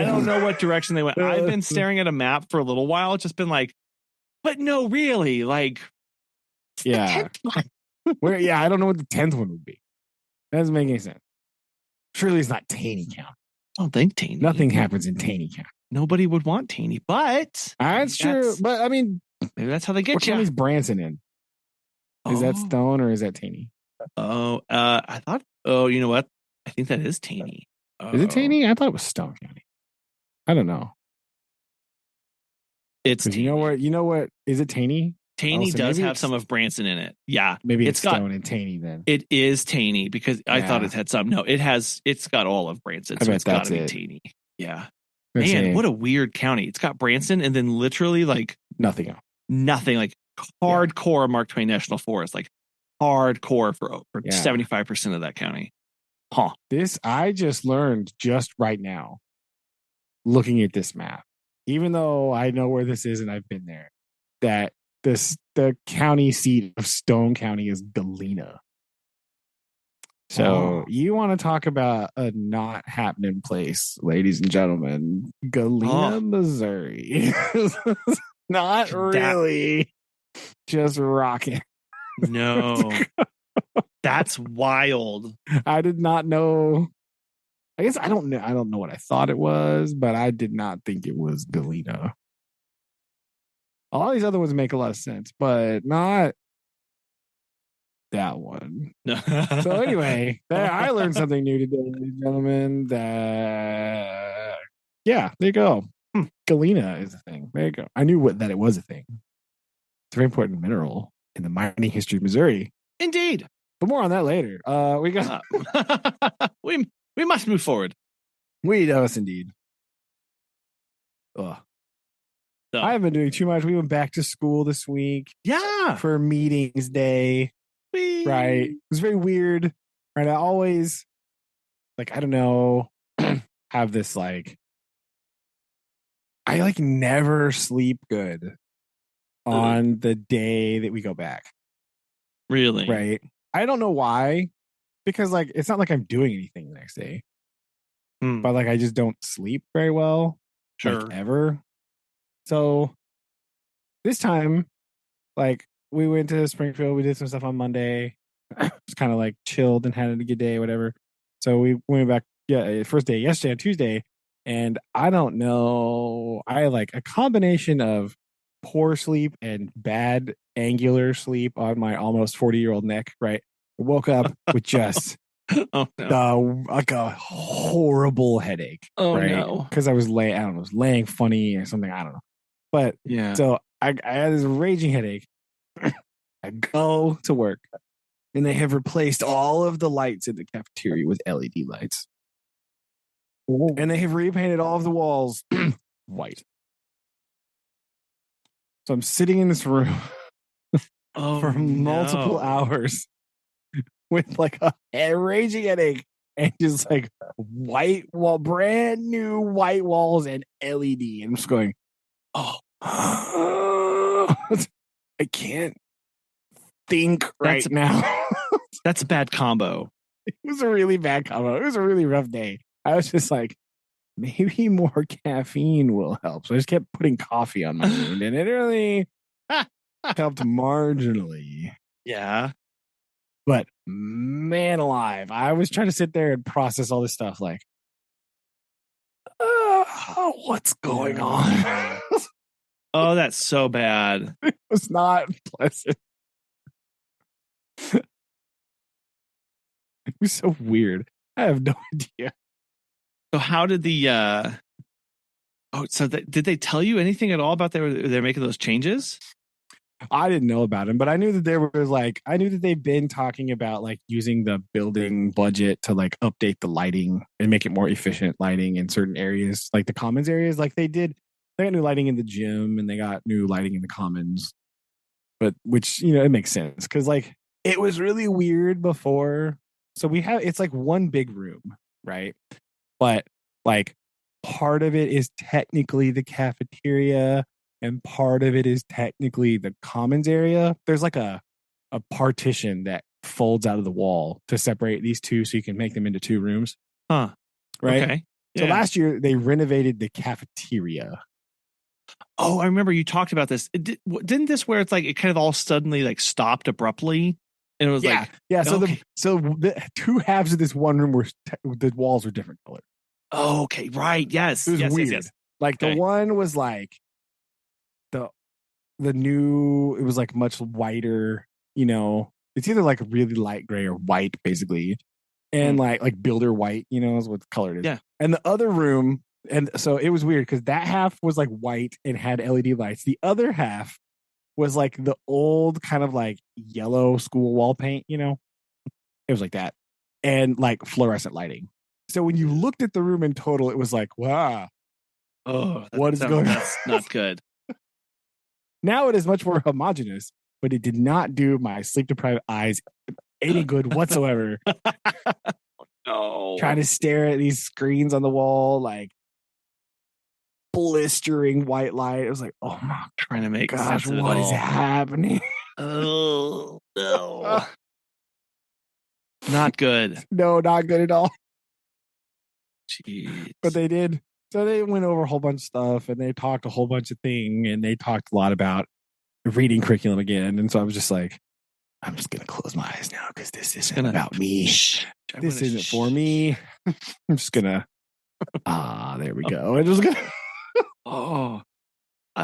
don't know what direction they went. I've been staring at a map for a little while. It's just been like, but no, really, like, yeah. Where? Yeah, I don't know what the 10th one would be. That doesn't make any sense. Surely it's not Taney County. I don't think Taney. Nothing happens in Taney County. Nobody would want Taney, but that's true. But I mean, maybe that's how they get what you. What county is Branson in? Is that Stone or is that Taney? I thought. Oh, you know what? I think that is Taney. Is it Taney? I thought it was Stone County. I don't know. It's you know what? Is it Taney? Taney does have some of Branson in it. Yeah, maybe it's Stone and Taney then. It is Taney because I thought it had some. No, it's got all of Branson. So it's got to be Taney. Yeah. Man, what a weird county. It's got Branson and then literally like nothing else. Nothing, like hardcore Mark Twain National Forest, like hardcore for 75% of that county. Huh. This I just learned just right now, looking at this map, even though I know where this is and I've been there, that the county seat of Stone County is Galena. So you want to talk about a not happening place, ladies and gentlemen? Galena, Missouri. Not really just rocking. No. That's wild. I did not know. I guess I don't know what I thought it was, but I did not think it was Galena. All these other ones make a lot of sense, but not that one. So anyway, I learned something new today, ladies and gentlemen. That there you go. Galena is a thing. There you go. I knew that it was a thing. It's a very important mineral in the mining history of Missouri. Indeed. But more on that later. We got we must move forward. We does indeed. Ugh. So. I haven't been doing too much. We went back to school this week. Yeah. For meetings day. Right. It was very weird. Right. I always I don't know, have this I never sleep good on the day that we go back. Really? Right. I don't know why. Because it's not like I'm doing anything the next day. But I just don't sleep very well. Sure. Ever. So this time, we went to Springfield. We did some stuff on Monday. Just kind of chilled and had a good day, whatever. So we went back. Yeah, first day yesterday on Tuesday, and I don't know. I a combination of poor sleep and bad angular sleep on my almost 40-year-old neck. Right, I woke up with just a horrible headache. Oh right? no, because I was laying funny or something. I don't know. But yeah, so I had this raging headache. I go to work, and they have replaced all of the lights in the cafeteria with LED lights. Ooh. And they have repainted all of the walls white. So I'm sitting in this room for multiple hours with a raging headache and just white wall, brand new white walls and LED. And I'm just going, I can't think now. That's a bad combo. It was a really bad combo. It was a really rough day. I was just maybe more caffeine will help. So I just kept putting coffee on my wound, and it really helped marginally. Yeah. But man alive, I was trying to sit there and process all this stuff what's going on? Oh, that's so bad. It was not pleasant. It was so weird. I have no idea. So how did the did they tell you anything at all about they're making those changes? I didn't know about them, but I knew that there was I knew that they've been talking about using the building budget to update the lighting and make it more efficient lighting in certain areas, the commons areas. They got new lighting in the gym and they got new lighting in the commons. But which, it makes sense because it was really weird before. So it's one big room, right? But part of it is technically the cafeteria and part of it is technically the commons area. There's a partition that folds out of the wall to separate these two so you can make them into two rooms. Huh. Right? Okay. Yeah. So last year they renovated the cafeteria. Oh, I remember you talked about this. Didn't this where it's it kind of all suddenly stopped abruptly? And it was So the two halves of this one room were the walls were different color. Oh, okay, right. Yes. It was weird. Yes. The one was the new, it was much whiter, it's either really light gray or white basically. And builder white, is what the color it is. Yeah. And the other room, and so it was weird because that half was white and had LED lights. The other half was the old kind of yellow school wall paint, it was that. And fluorescent lighting. So when you looked at the room in total, it was wow. Oh, what is going on? That's not good. Now it is much more homogenous, but it did not do my sleep deprived eyes any good whatsoever. No. Trying to stare at these screens on the wall, blistering white light. It was like, oh my Trying to make gosh, sense of it what is all. happening? Oh no. Not good. No, not good at all. Jeez. But they did. So they went over a whole bunch of stuff and they talked a whole bunch of things and they talked a lot about reading curriculum again. And so I was just like, I'm just going to close my eyes now because this isn't about me. This isn't for me. I'm just going to, there we go. I'm just going to.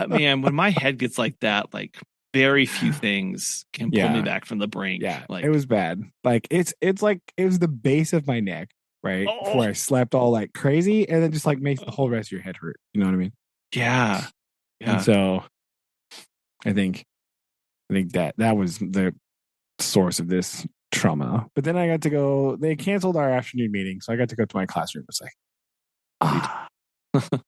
Man, when my head gets like that, like very few things can pull me back from the brink. Yeah, like it was bad. Like it's like it was the base of my neck, right? Before I slept all like crazy, and then just like makes the whole rest of your head hurt. You know what I mean? Yeah. And so I think that was the source of this trauma. But then I got to go. They canceled our afternoon meeting, so I got to go to my classroom. It's like,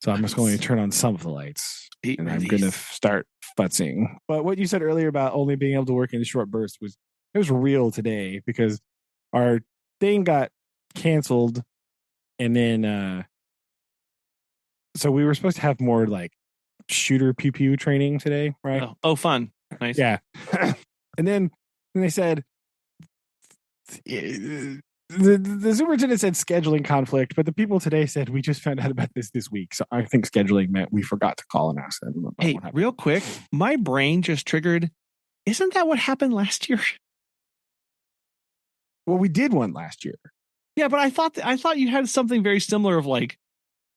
so I'm just going to turn on some of the lights, and I'm going to start futzing. But what you said earlier about only being able to work in short bursts was real today because our thing got canceled, and then so we were supposed to have more like shooter pew pew training today, right? Oh, fun, nice. Yeah, and then they said. The superintendent said scheduling conflict, but the people today said we just found out about this week. So I think scheduling meant we forgot to call and ask them. Hey, real quick, my brain just triggered. Isn't that what happened last year? Well, we did one last year. Yeah, but I thought you had something very similar of like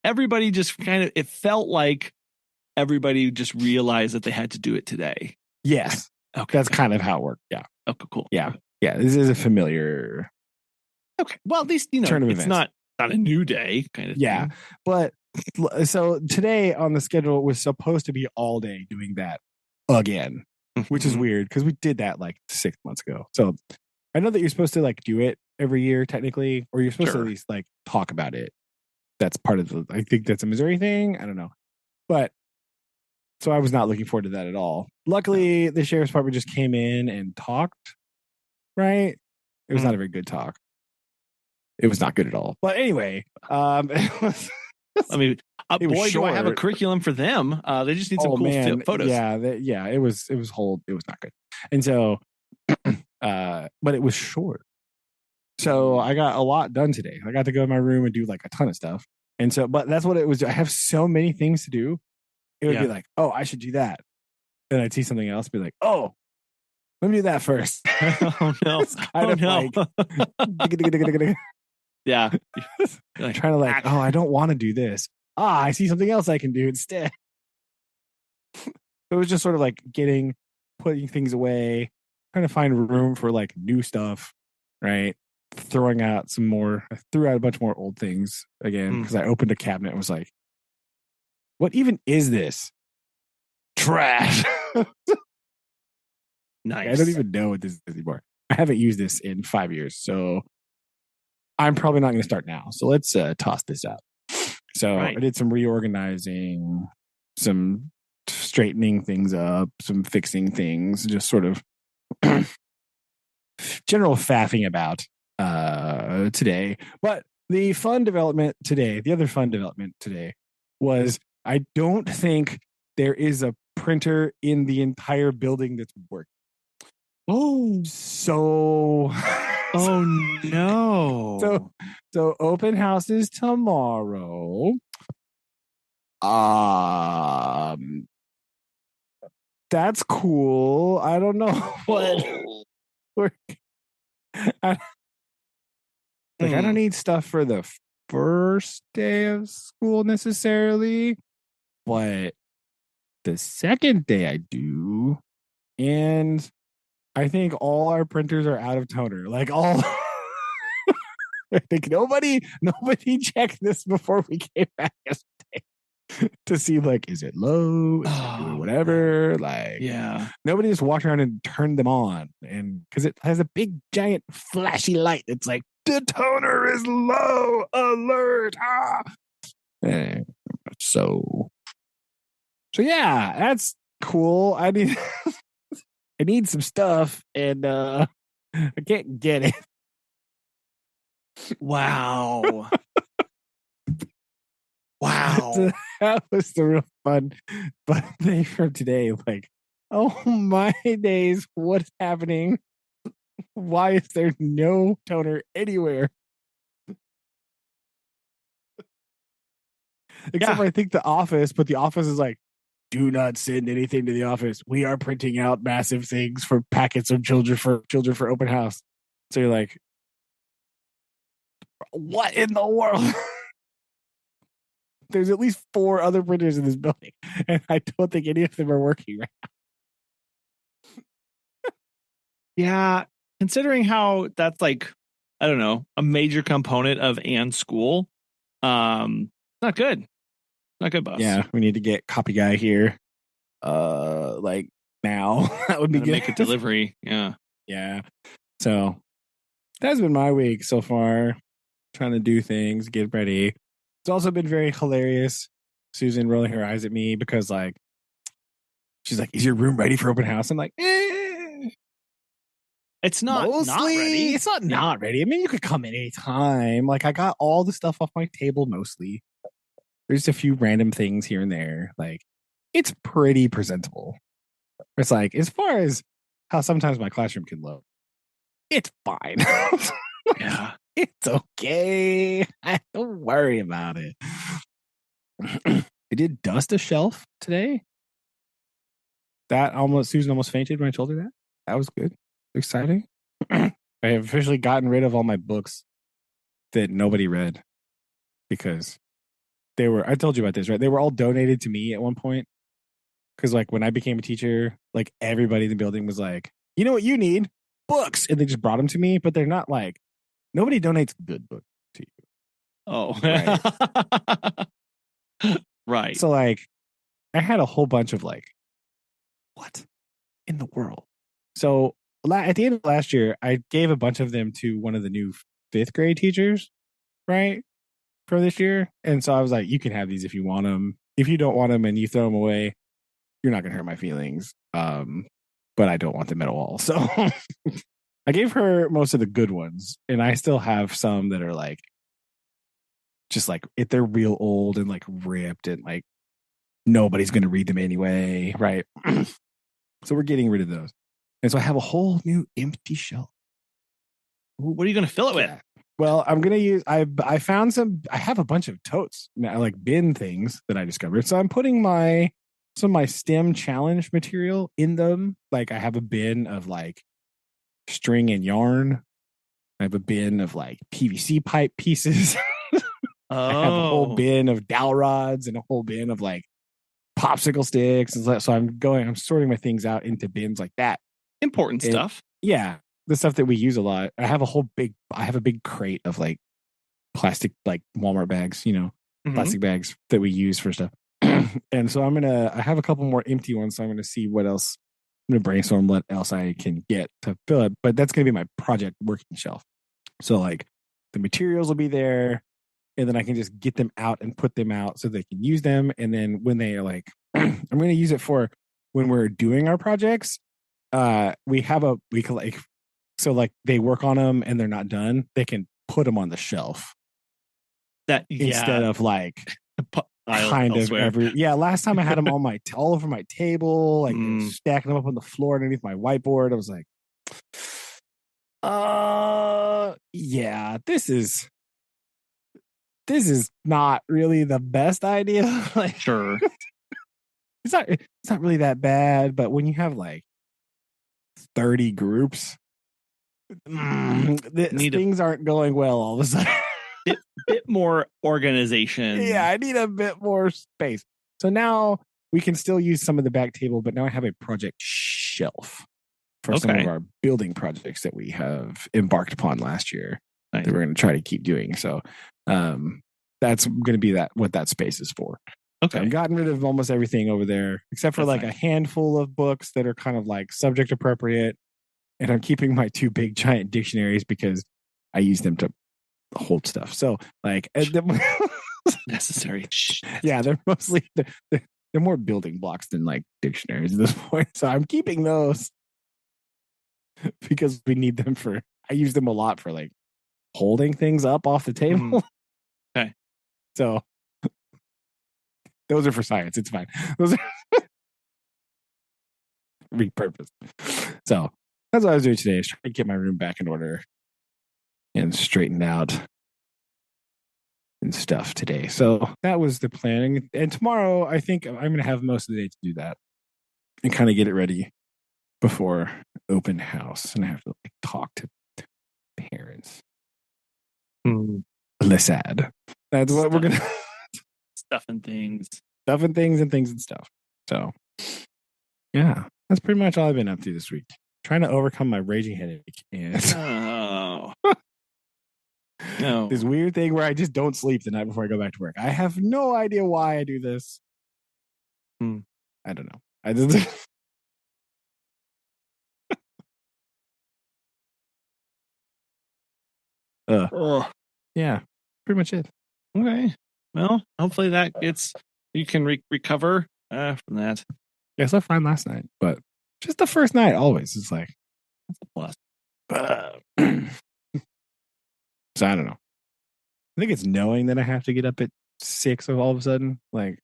everybody just kind of, it felt like everybody just realized that they had to do it today. Yes. Okay. That's kind of how it worked. Yeah. Okay, cool. Yeah. Yeah. This is a familiar. Okay. Well, at least, it's events. not a new day kind of thing. But so today on the schedule was supposed to be all day doing that again, which is weird because we did that like 6 months ago. So I know that you're supposed to like do it every year technically, or you're supposed to at least like talk about it. That's part of I think that's a Missouri thing. I don't know. But so I was not looking forward to that at all. Luckily, the sheriff's department just came in and talked, right? It was not a very good talk. It was not good at all. But anyway, it was, I mean, boy, do I have a curriculum for them. They just need some cool photos. Yeah, it was not good. And so, but it was short. So I got a lot done today. I got to go in my room and do like a ton of stuff. And so, but that's what it was. I have so many things to do. It would be like, oh, I should do that. Then I'd see something else, be like, oh, let me do that first. Oh no! Yeah. Like, trying to like, oh, I don't want to do this. I see something else I can do instead. It was just sort of like putting things away, trying to find room for like new stuff, right? Throwing out some more. I threw out a bunch more old things again because I opened a cabinet and was like, what even is this? Trash. Nice. I don't even know what this is anymore. I haven't used this in 5 years, so I'm probably not going to start now. So let's toss this out. So I did some reorganizing, some straightening things up, some fixing things, just sort of general faffing about today. But the other fun development today was I don't think there is a printer in the entire building that's working. Oh, so oh no. So open house is tomorrow. That's cool. I don't know what I don't need stuff for the first day of school necessarily, but the second day I do. And I think all our printers are out of toner. Like all I think nobody checked this before we came back yesterday to see like, is it low? Is it doing whatever? Like, nobody just walked around and turned them on, and because it has a big giant flashy light. It's like the toner is low, alert. So yeah, that's cool. I need some stuff, and I can't get it. Wow. Wow. that was the real fun. But they from today, like, oh my days, what's happening? Why is there no toner anywhere? Except for I think the office, but the office is like, do not send anything to the office. We are printing out massive things for packets of children for open house. So you're like, what in the world? There's at least 4 other printers in this building, and I don't think any of them are working right. Yeah, considering how that's like, I don't know, a major component of Anne's school. Not good. Not good, boss. Yeah, we need to get copy guy here. Like now. That would be good. Make a delivery. Yeah. Yeah. So that's been my week so far. Trying to do things, get ready. It's also been very hilarious. Susan rolling her eyes at me because like she's like, "Is your room ready for open house?" I'm like, it's not ready. It's not ready. I mean, you could come in anytime. Like I got all the stuff off my table mostly. There's a few random things here and there. Like it's pretty presentable. It's like as far as how sometimes my classroom can look, it's fine. Yeah. It's okay. Don't worry about it. I did dust a shelf today. Susan almost fainted when I told her that. That was good. Exciting. I have officially gotten rid of all my books that nobody read because I told you about this, right? They were all donated to me at one point. Because like when I became a teacher, like everybody in the building was like, you know what you need? Books. And they just brought them to me, but they're not like, nobody donates good books to you. Oh, right. Right. So like I had a whole bunch of like, what in the world? So at the end of last year, I gave a bunch of them to one of the new 5th grade teachers, right? For this year. And so I was like, you can have these if you want them. If you don't want them and you throw them away, you're not gonna hurt my feelings. But I don't want them at all. So I gave her most of the good ones, and I still have some that are like just like they're real old and like ripped and like nobody's gonna read them anyway, right? So we're getting rid of those. And so I have a whole new empty shelf. What are you gonna fill it with? Well, I'm gonna use I found I have a bunch of totes now, like bin things that I discovered. So I'm putting some of my STEM challenge material in them. Like I have a bin of like string and yarn. I have a bin of like PVC pipe pieces. I have a whole bin of dowel rods and a whole bin of like popsicle sticks. So I'm sorting my things out into bins like that. Important stuff. Yeah. The stuff that we use a lot. I have a big crate of like plastic, like Walmart bags, plastic bags that we use for stuff. And so I have a couple more empty ones. So I'm going to see what else, I'm going to brainstorm what else I can get to fill it. But that's going to be my project working shelf. So like the materials will be there and then I can just get them out and put them out so they can use them. And then when they are like, I'm going to use it for when we're doing our projects. We can like, so like they work on them and they're not done. They can put them on the shelf. Instead of like kind elsewhere. Of last time I had them on all over my table, like stacking them up on the floor underneath my whiteboard. I was like, yeah, this is not really the best idea. Like, sure. It's not really that bad, but when you have like 30 groups, things aren't going well all of a sudden. Bit more organization. Yeah, I need a bit more space. So now we can still use some of the back table, but now I have a project shelf for some of our building projects that we have embarked upon last year that we're going to try to keep doing. So that's going to be what that space is for. Okay. So I've gotten rid of almost everything over there, except for a handful of books that are kind of like subject appropriate. And I'm keeping my 2 big giant dictionaries because I use them to hold stuff. So like necessary. Yeah, they're mostly they're more building blocks than like dictionaries at this point. So I'm keeping those because we need them I use them a lot for like holding things up off the table. Okay. So Those are for science. It's fine. Those are repurposed. So that's what I was doing today. Is trying to get my room back in order and straightened out and stuff today. So that was the plan. And tomorrow, I think I'm going to have most of the day to do that and kind of get it ready before open house. And I have to like talk to parents. Less sad. That's what we're going to stuff and things. And stuff. So yeah, that's pretty much all I've been up to this week. Trying to overcome my raging headache and no. This weird thing where I just don't sleep the night before I go back to work. I have no idea why I do this. I don't know. I just yeah, pretty much it. Okay. Well, hopefully you can recover from that. Yeah, I slept fine last night, but just the first night always is like that's a plus. So I don't know. I think it's knowing that I have to get up at 6 of all of a sudden. Like,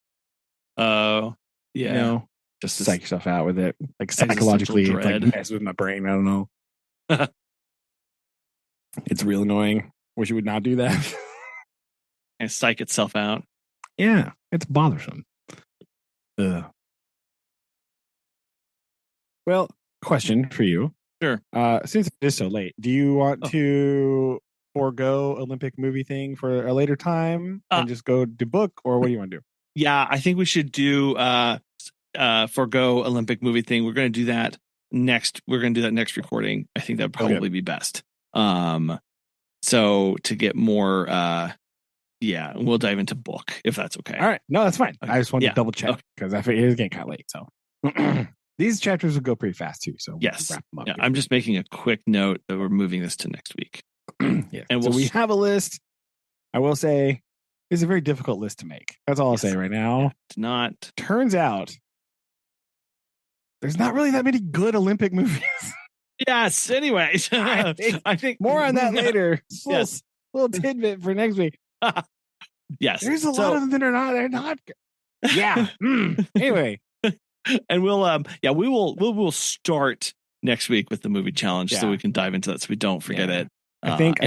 oh, yeah. You know, just to psych yourself out with it. Like psychologically, it's like mess with my brain. I don't know. It's real annoying. Wish it would not do that. And psych itself out. Yeah, it's bothersome. Well, question for you. Sure. Since it is so late, do you want to forego Olympic movie thing for a later time and just go do book, or what do you want to do? Yeah, I think we should do forego Olympic movie thing. We're going to do that next. We're going to do that next recording. I think that'd probably be best. So to get more, we'll dive into book if that's okay. All right, no, that's fine. Okay. I just wanted to double check because I figured it was getting kind of late. So these chapters will go pretty fast too. So yes, we'll wrap them up. Yeah, I'm just making a quick note that we're moving this to next week. Yeah, and we have a list. I will say it's a very difficult list to make. That's all I'll say right now. It's not. Turns out there's not really that many good Olympic movies. Yes. Anyway, I think more on that later. Little tidbit for next week. Yes, there's a lot of them that are not. They're not. Yeah. Anyway, and we will start next week with the movie challenge so we can dive into that so we don't forget it. I think.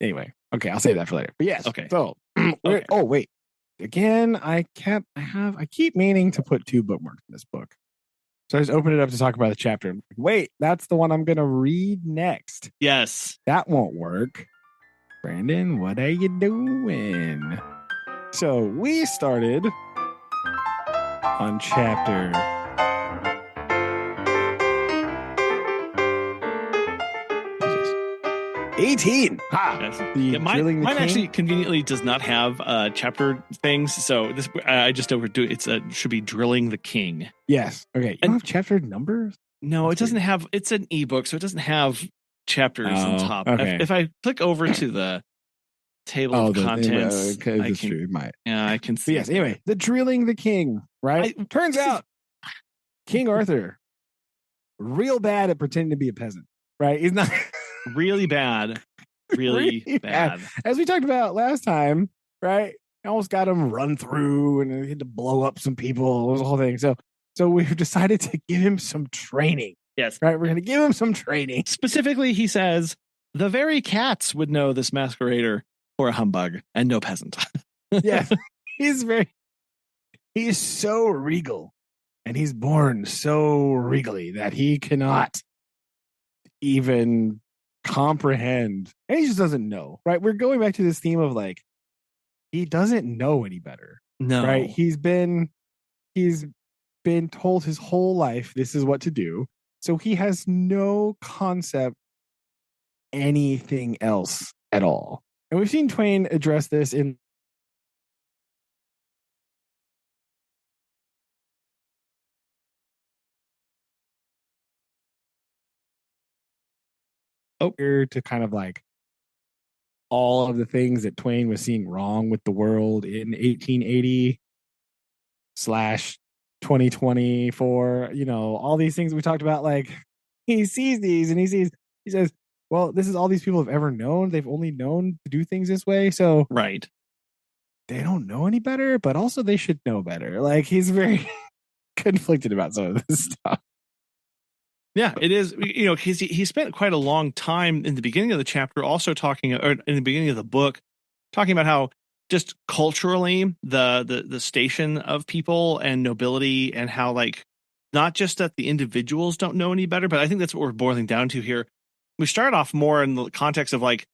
Anyway, okay, I'll save that for later. But yes. Okay. So, oh wait. Again, I keep meaning to put 2 bookmarks in this book. So I just opened it up to talk about the chapter. Wait, that's the one I'm going to read next. Yes. That won't work. Brandon, what are you doing? So we started on chapter 18. Yes. Mine actually conveniently does not have chapter things, so this I just overdo it. It should be Drilling the King. Yes. Okay. You don't have chapter numbers? No, it doesn't have. It's an ebook, so it doesn't have chapters on top. Okay. If I click over to the table of contents, I can see. But yes. Anyway, the Drilling the King. Right. Turns out King Arthur real bad at pretending to be a peasant. Right. He's not. Really bad. Really bad. As we talked about last time, right? I almost got him run through and he had to blow up some people. It was the whole thing. So we've decided to give him some training. Yes. Right? We're going to give him some training. Specifically, he says, the very cats would know this masquerader for a humbug and no peasant. Yes. He's so regal and he's born so regally that he cannot even comprehend, and he just doesn't know, right? We're going back to this theme of like he doesn't know any better. No, right? He's been told his whole life this is what to do, so he has no concept anything else at all. And we've seen Twain address this in to kind of like all of the things that Twain was seeing wrong with the world in 1880 / 2024, all these things we talked about. Like he sees these and he says, well, this is all these people have ever known. They've only known to do things this way. So right. they don't know any better, but also they should know better. Like he's very conflicted about some of this stuff. Yeah, it is. He spent quite a long time in the beginning of the chapter also talking, or in the beginning of the book, talking about how just culturally the station of people and nobility, and how like not just that the individuals don't know any better, but I think that's what we're boiling down to here. We start off more in the context of like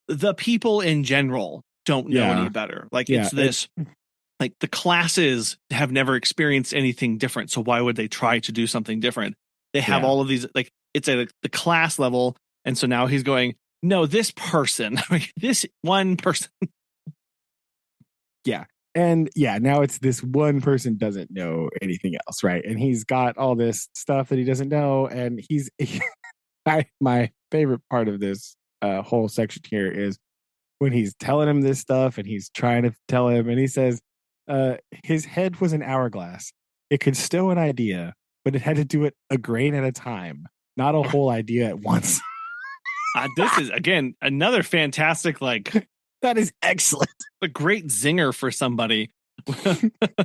the people in general don't know any better. Like Yeah. it's this, like the classes have never experienced anything different, so why would they try to do something different? They have all of these, like it's at the class level, and so now he's going, no, this person, this one person. Yeah. And yeah, now it's this one person doesn't know anything else, right? And he's got all this stuff that he doesn't know, and he's my favorite part of this whole section here is when he's telling him this stuff and he's trying to tell him, and he says, his head was an hourglass. It could stow an idea, but it had to do it a grain at a time, not a whole idea at once. This is, again, another fantastic, like, that is excellent. A great zinger for somebody.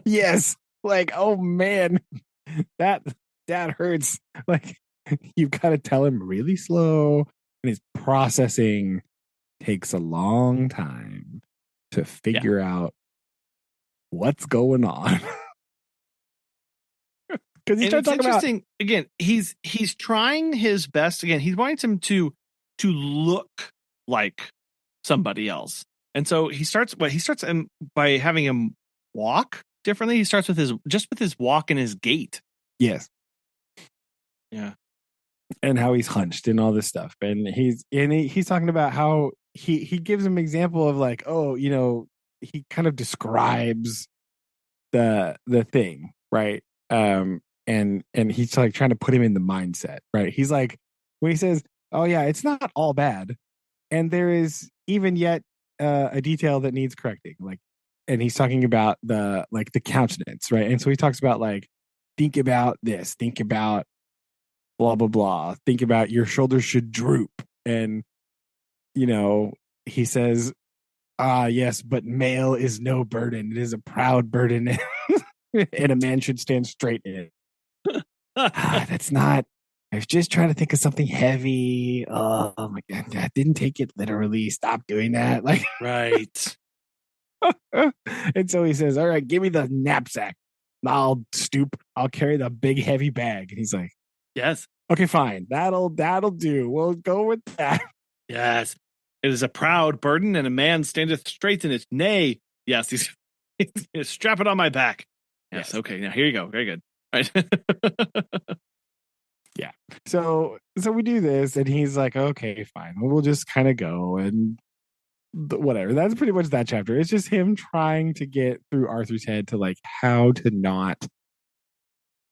Yes. Like, oh man, that hurts. Like, you've got to tell him really slow, and his processing takes a long time to figure out what's going on. Because he's trying to talk about, again, he's trying his best. Again, he wants him to look like somebody else, and so he starts by having him walk differently. He starts with his walk and his gait. Yes. Yeah. And how he's hunched and all this stuff, and he's talking about how he gives him an example of like, oh, he kind of describes the thing, right? And he's like trying to put him in the mindset, right? He's like, when he says, oh yeah, it's not all bad, and there is even yet a detail that needs correcting, like, and he's talking about the countenance, right? And so he talks about like, think about this, think about blah blah blah, think about your shoulders should droop, and he says, yes, but male is no burden, it is a proud burden. And a man should stand straight in it. That's not, I was just trying to think of something heavy. Oh my god, I didn't take it literally, stop doing that. Like, right. And so he says, all right, give me the knapsack, I'll stoop, I'll carry the big heavy bag. And he's like, yes, okay, fine, that'll do, we'll go with that. Yes, it is a proud burden, and a man standeth straight in it. Nay, yes, he's strap it on my back. Yes. Okay, now here you go. Very good. Right. Yeah. So we do this, and he's like, okay, fine, we'll just kind of go, and whatever. That's pretty much that chapter. It's just him trying to get through Arthur's head to like how to not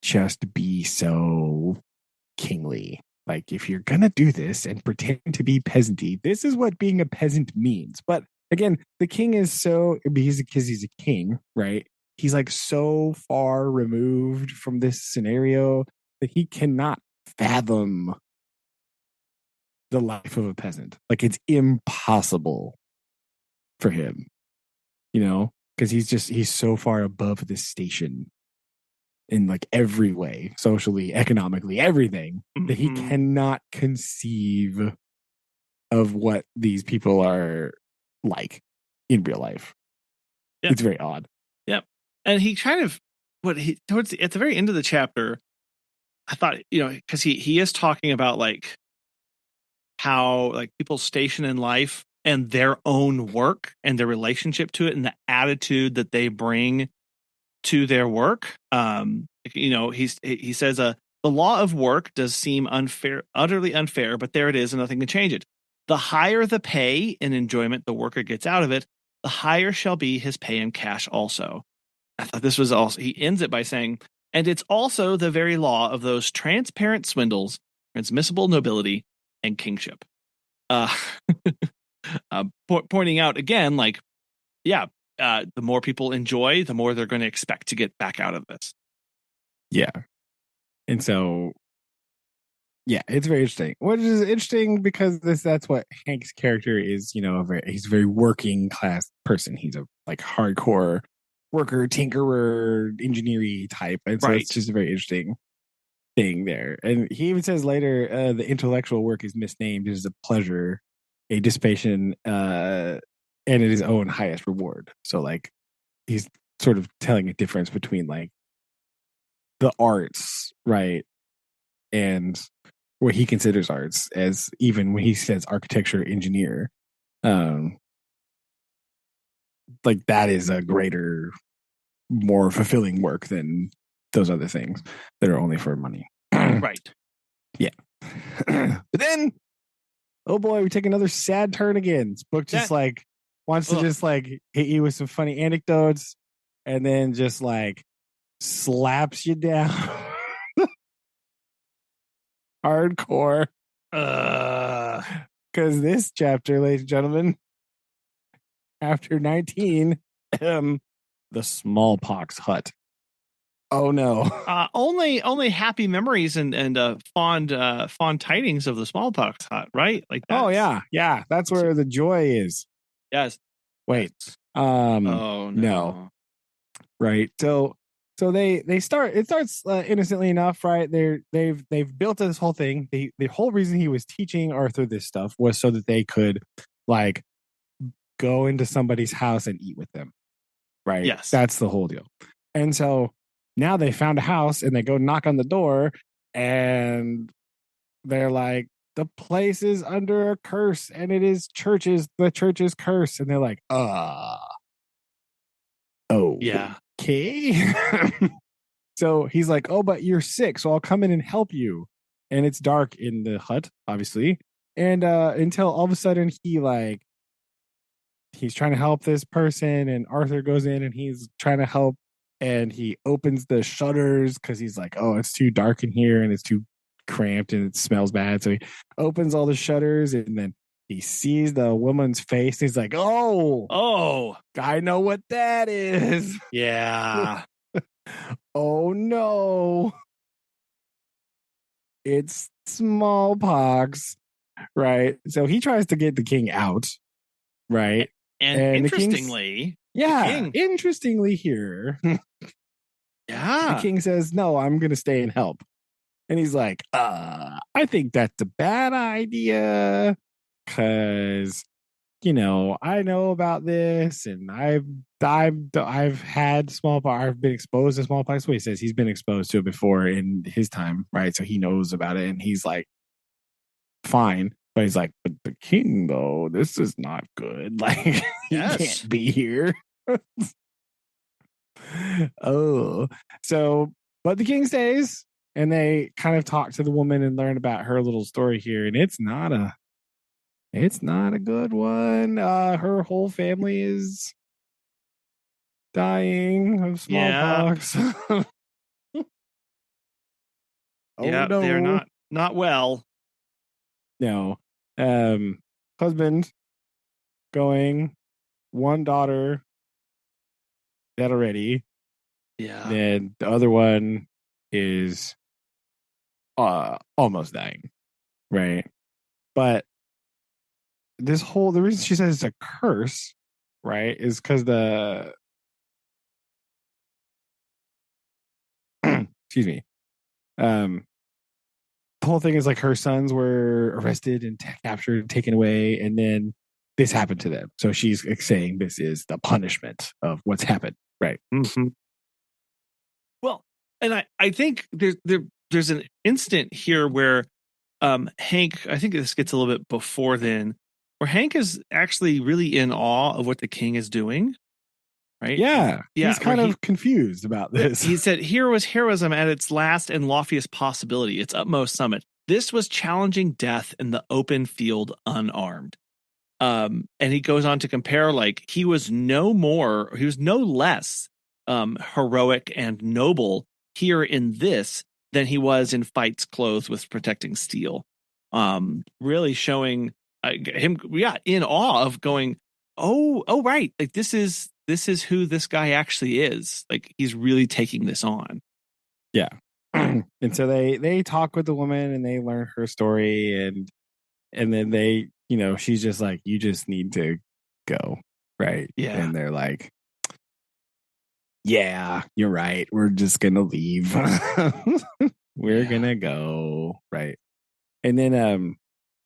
just be so kingly. Like, if you're gonna do this and pretend to be peasanty, this is what being a peasant means. But again, the king is because he's a king, right? He's like so far removed from this scenario that he cannot fathom the life of a peasant. Like, it's impossible for him, because he's so far above this station in like every way, socially, economically, everything, that he cannot conceive of what these people are like in real life. Yep. It's very odd. Yep. And he kind of, at the very end of the chapter, I thought, because he is talking about like how like people's station in life and their own work and their relationship to it and the attitude that they bring to their work. He says, the law of work does seem unfair, utterly unfair, but there it is, and nothing can change it. The higher the pay and enjoyment the worker gets out of it, the higher shall be his pay in cash also. I thought this was also, he ends it by saying, and it's also the very law of those transparent swindles, transmissible nobility, and kingship. Pointing out again, like, yeah, the more people enjoy, the more they're going to expect to get back out of this. Yeah. And so, yeah, it's very interesting. Which is interesting because that's what Hank's character is, he's a very working class person. He's a like hardcore worker, tinkerer, engineering type. And so it's Right. just a very interesting thing there. And he even says later, the intellectual work is misnamed as a pleasure, a dissipation, and it is own highest reward. So like he's sort of telling a difference between like the arts, right? And what he considers arts, as even when he says architecture, engineer, um, like that is a greater, more fulfilling work than those other things that are only for money. Right. Yeah. But then, oh boy, we take another sad turn again. This book just like wants to just like hit you with some funny anecdotes and then just like slaps you down hardcore. Because this chapter, ladies and gentlemen, after 19, the smallpox hut. Oh no. Only happy memories and fond tidings of the smallpox hut, right? Like that. Oh yeah. That's where the joy is. Yes. Wait. Yes. Oh no. Right. So they start. It starts innocently enough, right? They've built this whole thing. The whole reason he was teaching Arthur this stuff was so that they could like go into somebody's house and eat with them. Right. Yes. That's the whole deal. And so now they found a house and they go knock on the door and they're like, the place is under a curse and it is the church's curse. And they're like, oh, yeah. Okay. So he's like, oh, but you're sick. So I'll come in and help you. And it's dark in the hut, obviously. And until all of a sudden he's trying to help this person and Arthur goes in and he's trying to help and he opens the shutters because he's like, oh, it's too dark in here and it's too cramped and it smells bad. So he opens all the shutters and then he sees the woman's face. And he's like, oh, I know what that is. Yeah. Oh no. It's smallpox. Right. So he tries to get the king out. Right. And interestingly, interestingly here. The king says, no, I'm going to stay and help. And he's like, I think that's a bad idea because, I know about this and I've had smallpox. I've been exposed to smallpox. What he says, he's been exposed to it before in his time, right? So he knows about it and he's like, fine. But he's like, but the king, though, this is not good. Like, he can't be here. But the king stays and they kind of talk to the woman and learn about her little story here. And it's not a good one. Her whole family is dying of smallpox. No. They're not well. No. Husband going, one daughter dead already. Yeah. Then the other one is almost dying. Right. But the reason she says it's a curse, right, is because excuse me. The whole thing is like her sons were arrested and captured, taken away, and then this happened to them. So she's saying this is the punishment of what's happened, right? Mm-hmm. Well, and I think there's an instant here where Hank, I think this gets a little bit before then, where Hank is actually really in awe of what the king is doing. Right? Yeah. He's kind of confused about this. He said, here was heroism at its last and loftiest possibility, its utmost summit. This was challenging death in the open field unarmed. And he goes on to compare, like, he was no less heroic and noble here in this than he was in fights clothed with protecting steel. Really showing him, in awe of going, oh, right. Like, this is who this guy actually is. Like, he's really taking this on. Yeah. And so they talk with the woman and they learn her story and then they, she's just like, you just need to go. right? Yeah. And they're like, yeah, you're right. We're just gonna leave. We're gonna go, right? And then in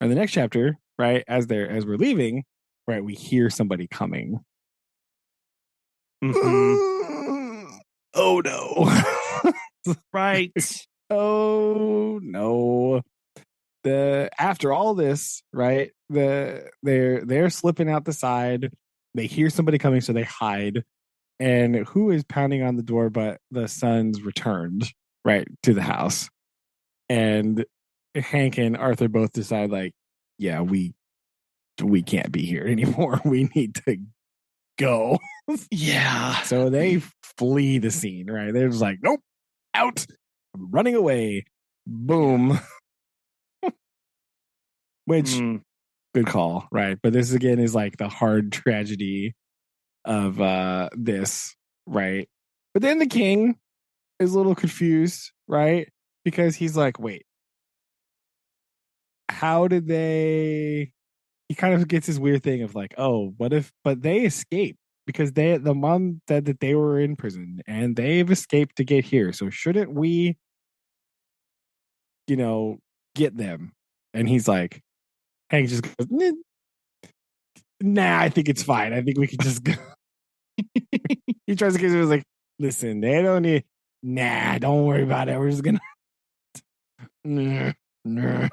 the next chapter, right, as we're leaving, right, we hear somebody coming. Mm-hmm. Oh no. Right. Oh no. After all this, right? They're slipping out the side. They hear somebody coming, so they hide. And who is pounding on the door but the sons returned, right, to the house. And Hank and Arthur both decide, like, yeah, we can't be here anymore. We need to go. Yeah. So they flee the scene, right? They're just like, nope, out. I'm running away. Boom. Which, good call, right? But this again is like the hard tragedy of this, right? But then the king is a little confused, right? Because he's like, wait, how did they? He kind of gets this weird thing of like, oh, what if? But they escaped because the mom said that they were in prison and they've escaped to get here. So shouldn't we, you know, get them? And he's like, Hank just goes, nah, I think it's fine. I think we could just go. He tries to get it, was like, listen, they don't need, nah, don't worry about it. We're just gonna, nah, nah.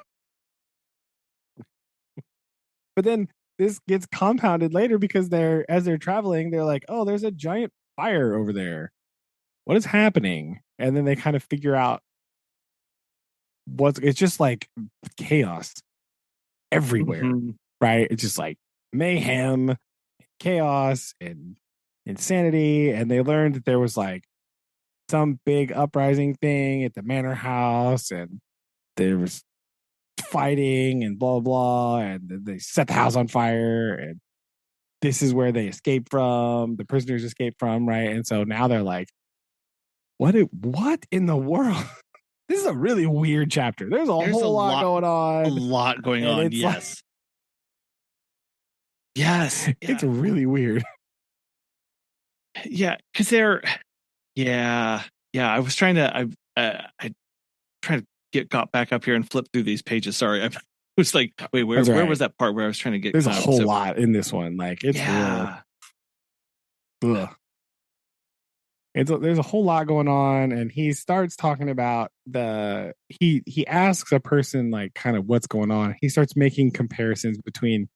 But then this gets compounded later because as they're traveling, they're like, oh, there's a giant fire over there. What is happening? And then they kind of figure out it's just like chaos everywhere, Mm-hmm. right? It's just like mayhem, chaos, and insanity. And they learned that there was like some big uprising thing at the manor house, and there was fighting and blah blah, and they set the house on fire, and this is where they escaped from, the prisoners escaped from, right? And so now they're like, what in the world? This is a really weird chapter. There's a whole lot going on. A lot going and on. it's Yes. like, yes. Yeah. It's really weird. Yeah, because yeah. I was trying to, I tried to got back up here and flip through these pages. Sorry, I was like, wait, where was that part where I was trying to get? There's a whole lot in this one. Like it's real. Ugh. There's a whole lot going on, and he starts talking about he asks a person like kind of what's going on. He starts making comparisons between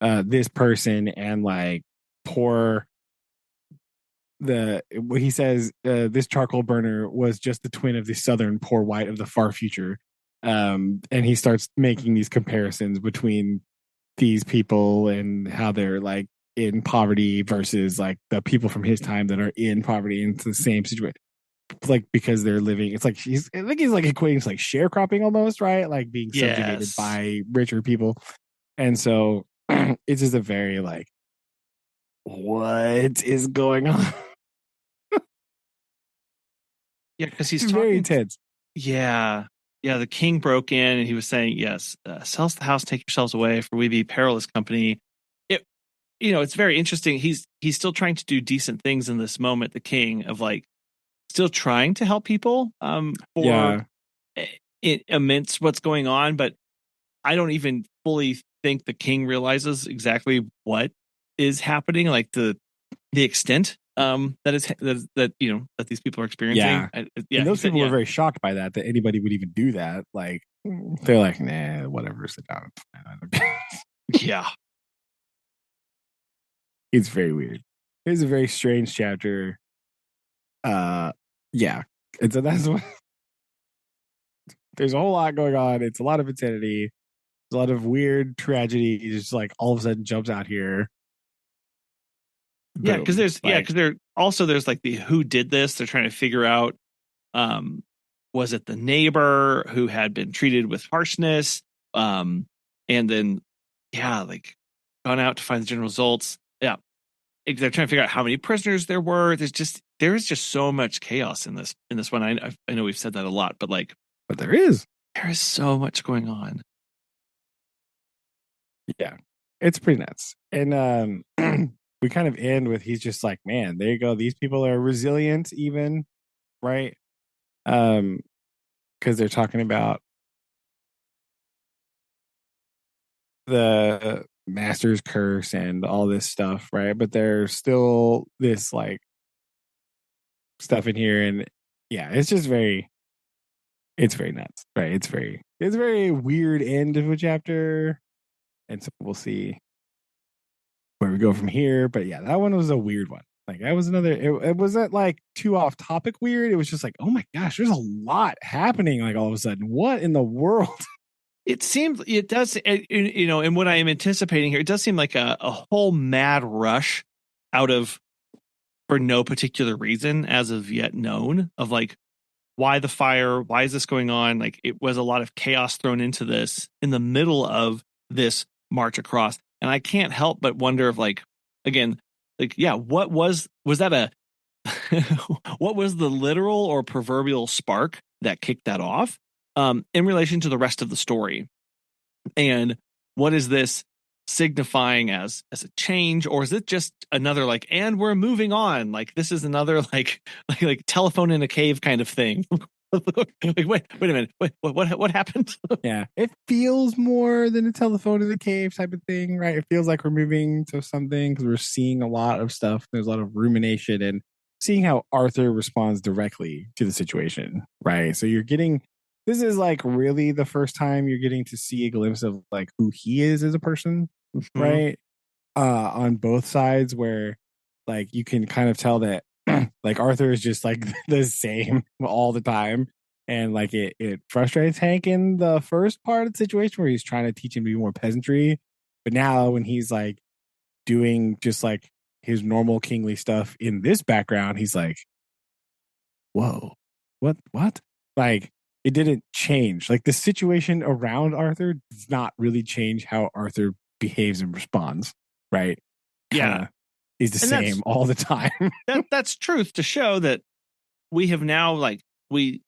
this person and like poor he says this charcoal burner was just the twin of the southern poor white of the far future. And he starts making these comparisons between these people and how they're like in poverty versus like the people from his time that are in poverty and it's the same situation, like because they're living, it's like I think he's like equating to like sharecropping almost, right? Like being subjugated by richer people. And so it's just a very like, what is going on? Yeah, because he's very intense. Yeah. The king broke in and he was saying, yes, sell us the house, take yourselves away, for we be perilous company. It's very interesting. He's still trying to do decent things in this moment, the king, of like still trying to help people for it amidst what's going on, but I don't even fully think the king realizes exactly what is happening, like the extent that these people are experiencing. And those people were very shocked by that anybody would even do that. Like they're like, nah, whatever, sit down. Yeah. It's very weird. It's a very strange chapter. Yeah. And so that's what there's a whole lot going on. It's a lot of insanity. There's a lot of weird tragedy. It's just like all of a sudden jumps out here. Yeah, because there's there's like the who did this. They're trying to figure out was it the neighbor who had been treated with harshness? And then like gone out to find the general results. Yeah. They're trying to figure out how many prisoners there were. There is just so much chaos in this one. I know we've said that a lot, but there is so much going on. Yeah, it's pretty nuts. And we kind of end with he's just like, man, there you go. These people are resilient, even right? Because they're talking about the master's curse and all this stuff, right? But there's still this like stuff in here, and yeah, it's very nuts, right? It's very weird end of a chapter, and so we'll see where we go from here. But yeah, that one was a weird one. Like that was another. It wasn't like too off topic weird. It was just like, oh my gosh, there's a lot happening. Like all of a sudden, what in the world? It seems it does, and what I am anticipating here, it does seem like a whole mad rush out of for no particular reason as of yet known of like why the fire, why is this going on? Like it was a lot of chaos thrown into this in the middle of this march across, and I can't help but wonder if like again, like yeah, what was that a what was the literal or proverbial spark that kicked that off in relation to the rest of the story? And what is this signifying as a change, or is it just another like and we're moving on, like this is another like telephone in a cave kind of thing? Like wait a minute, what happened? Yeah, it feels more than a telephone in the cave type of thing, right? It feels like we're moving to something because we're seeing a lot of stuff. There's a lot of rumination and seeing how Arthur responds directly to the situation, right? So you're getting this is like really the first time you're getting to see a glimpse of like who he is as a person, Mhm. right? On both sides, where like you can kind of tell that like Arthur is just like the same all the time, and like it frustrates Hank in the first part of the situation where he's trying to teach him to be more peasantry, but now when he's like doing just like his normal kingly stuff in this background, he's like, whoa, what? Like it didn't change. Like the situation around Arthur does not really change how Arthur behaves and responds, right? Kind Yeah, of is the and same all the time. that's truth to show that we have now like we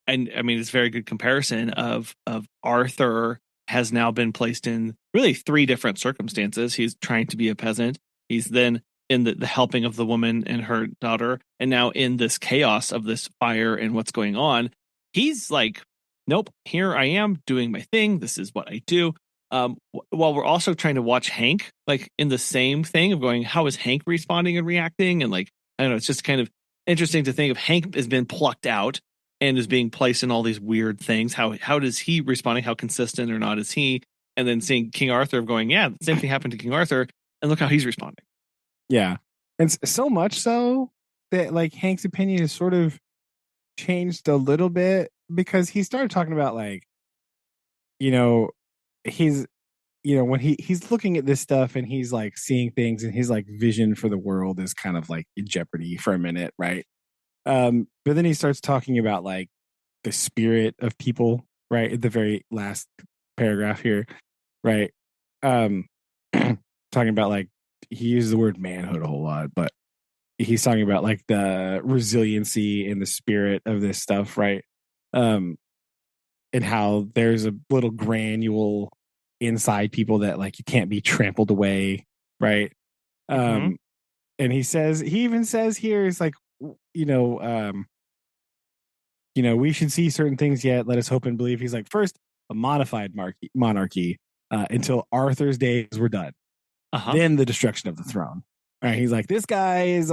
and I mean it's a very good comparison of Arthur has now been placed in really three different circumstances. He's trying to be a peasant. He's then in the helping of the woman and her daughter, and now in this chaos of this fire and what's going on. He's like, nope, here I am doing my thing. This is what I do. While we're also trying to watch Hank like in the same thing of going, how is Hank responding and reacting? And like, I don't know, it's just kind of interesting to think of Hank has been plucked out and is being placed in all these weird things. How does he responding? How consistent or not is he? And then seeing King Arthur going, yeah, the same thing happened to King Arthur, and look how he's responding. Yeah. And so much so that like Hank's opinion has sort of changed a little bit because he started talking about like, you know, he's when he's looking at this stuff and he's like seeing things and his like vision for the world is kind of like in jeopardy for a minute, right? But then he starts talking about like the spirit of people, right? At the very last paragraph here, right? Um talking about like he uses the word manhood a whole lot, but he's talking about like the resiliency and the spirit of this stuff, right? Um and how there's a little granule inside people that like you can't be trampled away, right? Mm-hmm. Um and he even says here is like you know um we should see certain things yet. Let us hope and believe. He's like, first, a modified monarchy until Arthur's days were done. Uh huh. Then the destruction of the throne. All right, he's like, this guy is,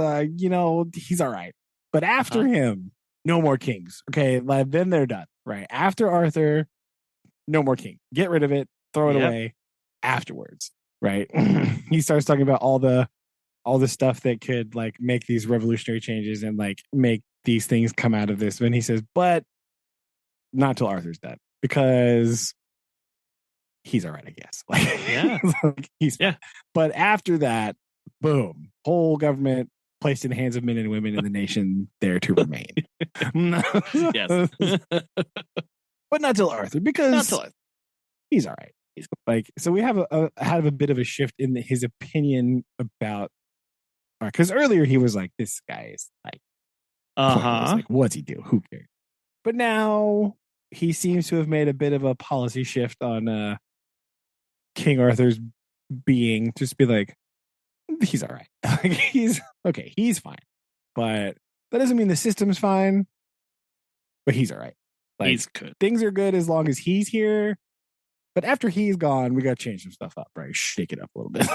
he's all right. But Uh after huh. him, no more kings. Okay, like, then they're done. Right after Arthur, no more king. Get rid of it. Throw it Yep. away. Afterwards, right? He starts talking about all the stuff that could like make these revolutionary changes and like make these things come out of this. And he says, but not till Arthur's dead because he's all right, I guess. Yeah. Like, he's fine. Yeah. But after that, boom, whole government placed in the hands of men and women in the nation there to remain. Yes. But not till Arthur Not because till I. he's all right. Like so, we have a bit of a shift in his opinion about because earlier he was like, this guy is like Uh pointless. huh. Like, what's he do? Who cares? But now he seems to have made a bit of a policy shift on King Arthur's being. Just be like, he's all right. Like, he's okay. He's fine, but that doesn't mean the system's fine. But he's all right. Like, He's good. Things are good as long as he's here. But after he's gone, we got to change some stuff up, right? Shake it up a little bit.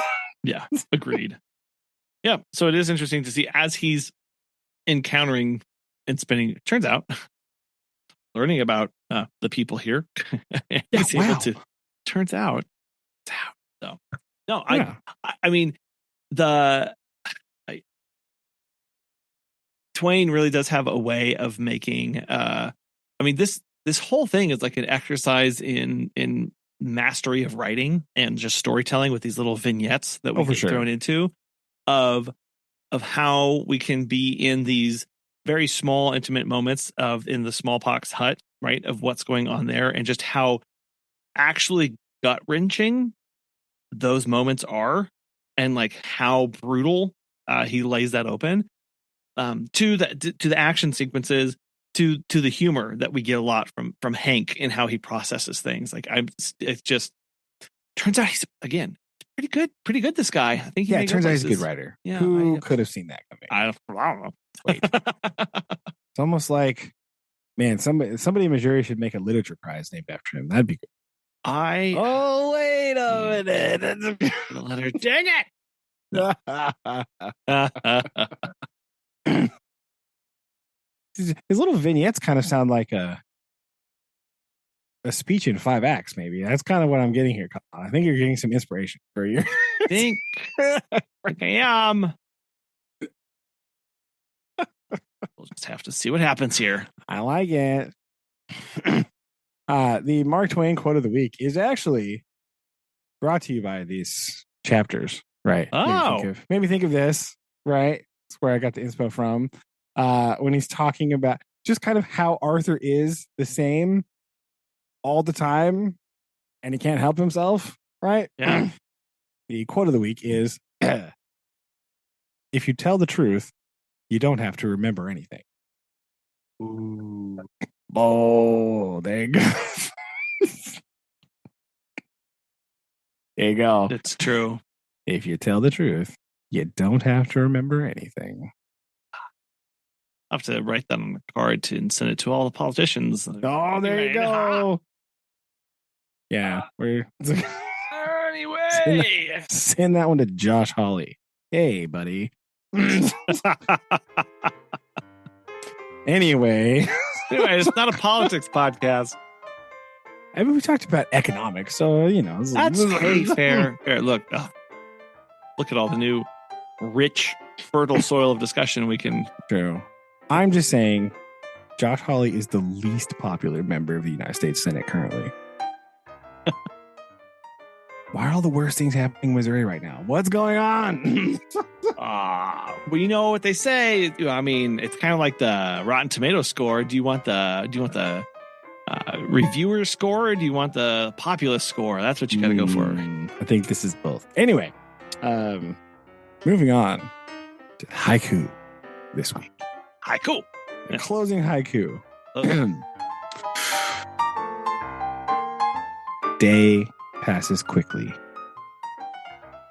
Yeah, agreed. Yeah, so it is interesting to see as he's encountering and spending. Turns out, learning about the people here, he's able to. Turns out, so no, Yeah. I mean Twain really does have a way of making. I mean this whole thing is like an exercise in mastery of writing and just storytelling with these little vignettes that we get thrown into of how we can be in these very small intimate moments in the smallpox hut, right, of what's going on there, and just how actually gut wrenching those moments are, and like how brutal he lays that open, to the action sequences, to the humor that we get a lot from Hank and how he processes things. Like it just turns out he's again pretty good. This guy, I think. It turns out he's a good writer. Yeah, who could have seen that coming? I don't know. Wait. It's almost like, man, somebody in Missouri should make a literature prize named after him. That'd be good. Oh, wait a minute. The letter. Dang it. His little vignettes kind of sound like a speech in 5 acts, maybe. That's kind of what I'm getting here, Collin. I think you're getting some inspiration for your. I think I am. We'll just have to see what happens here. I like it. The Mark Twain quote of the week is actually brought to you by these chapters, right? Oh, maybe think of this, right? That's where I got the inspo from. When he's talking about just kind of how Arthur is the same all the time and he can't help himself, right? Yeah. The quote of the week is, if you tell the truth, you don't have to remember anything. Ooh. Oh, there you go. There you go. It's true. If you tell the truth, you don't have to remember anything. I'll have to write that on a card and send it to all the politicians. Oh, there you go. Yeah. Anyway. Send that one to Josh Hawley. Hey, buddy. Anyway, it's not a politics podcast. I mean, we talked about economics, so that's fair. Look at all the new, rich, fertile soil of discussion we can. True. I'm just saying, Josh Hawley is the least popular member of the United States Senate currently. Why are all the worst things happening in Missouri right now? What's going on? Well, you know what they say. I mean, it's kind of like the Rotten Tomato score. Do you want the reviewer score, or do you want the populist score? That's what you got to go for. I think this is both. Anyway, moving on to haiku this week. Haiku. The closing haiku. Day passes quickly.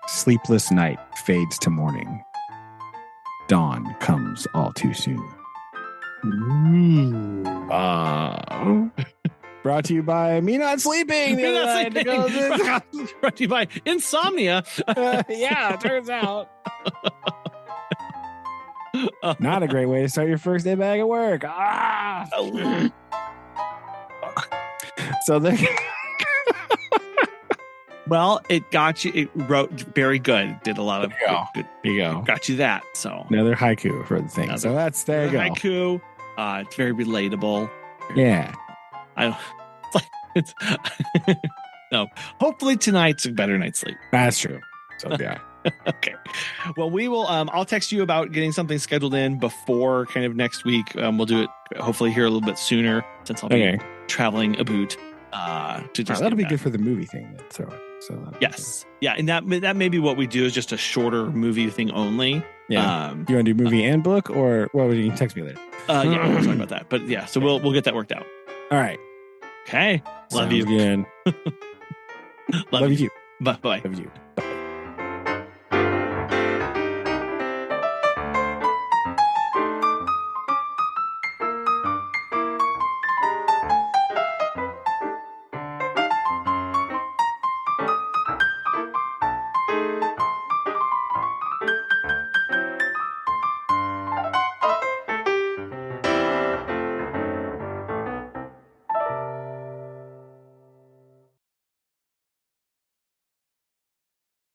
Sleepless night fades to morning. Dawn comes all too soon. Brought to you by me not sleeping. Brought to you by insomnia. Yeah, it turns out. Not a great way to start your first day back at work. So well, it got you. It wrote very good. Did a lot of good. There you go. Got you that. So another haiku for the thing. So there you go. Haiku. It's very relatable. Yeah. It's no. Hopefully tonight's a better night's sleep. That's true. So yeah. Okay. Well, we will. I'll text you about getting something scheduled in before kind of next week. We'll do it hopefully here a little bit sooner since I'll be traveling a boot. To just that'll be good for the movie thing. So yes, yeah, and that may be what we do is just a shorter movie thing only. Yeah. You want to do movie and book, or you can text me later? Yeah, we'll talk about that. But yeah, so we'll get that worked out. All right. Okay. Love you again. Love you. Bye. Bye. Love you. Bye.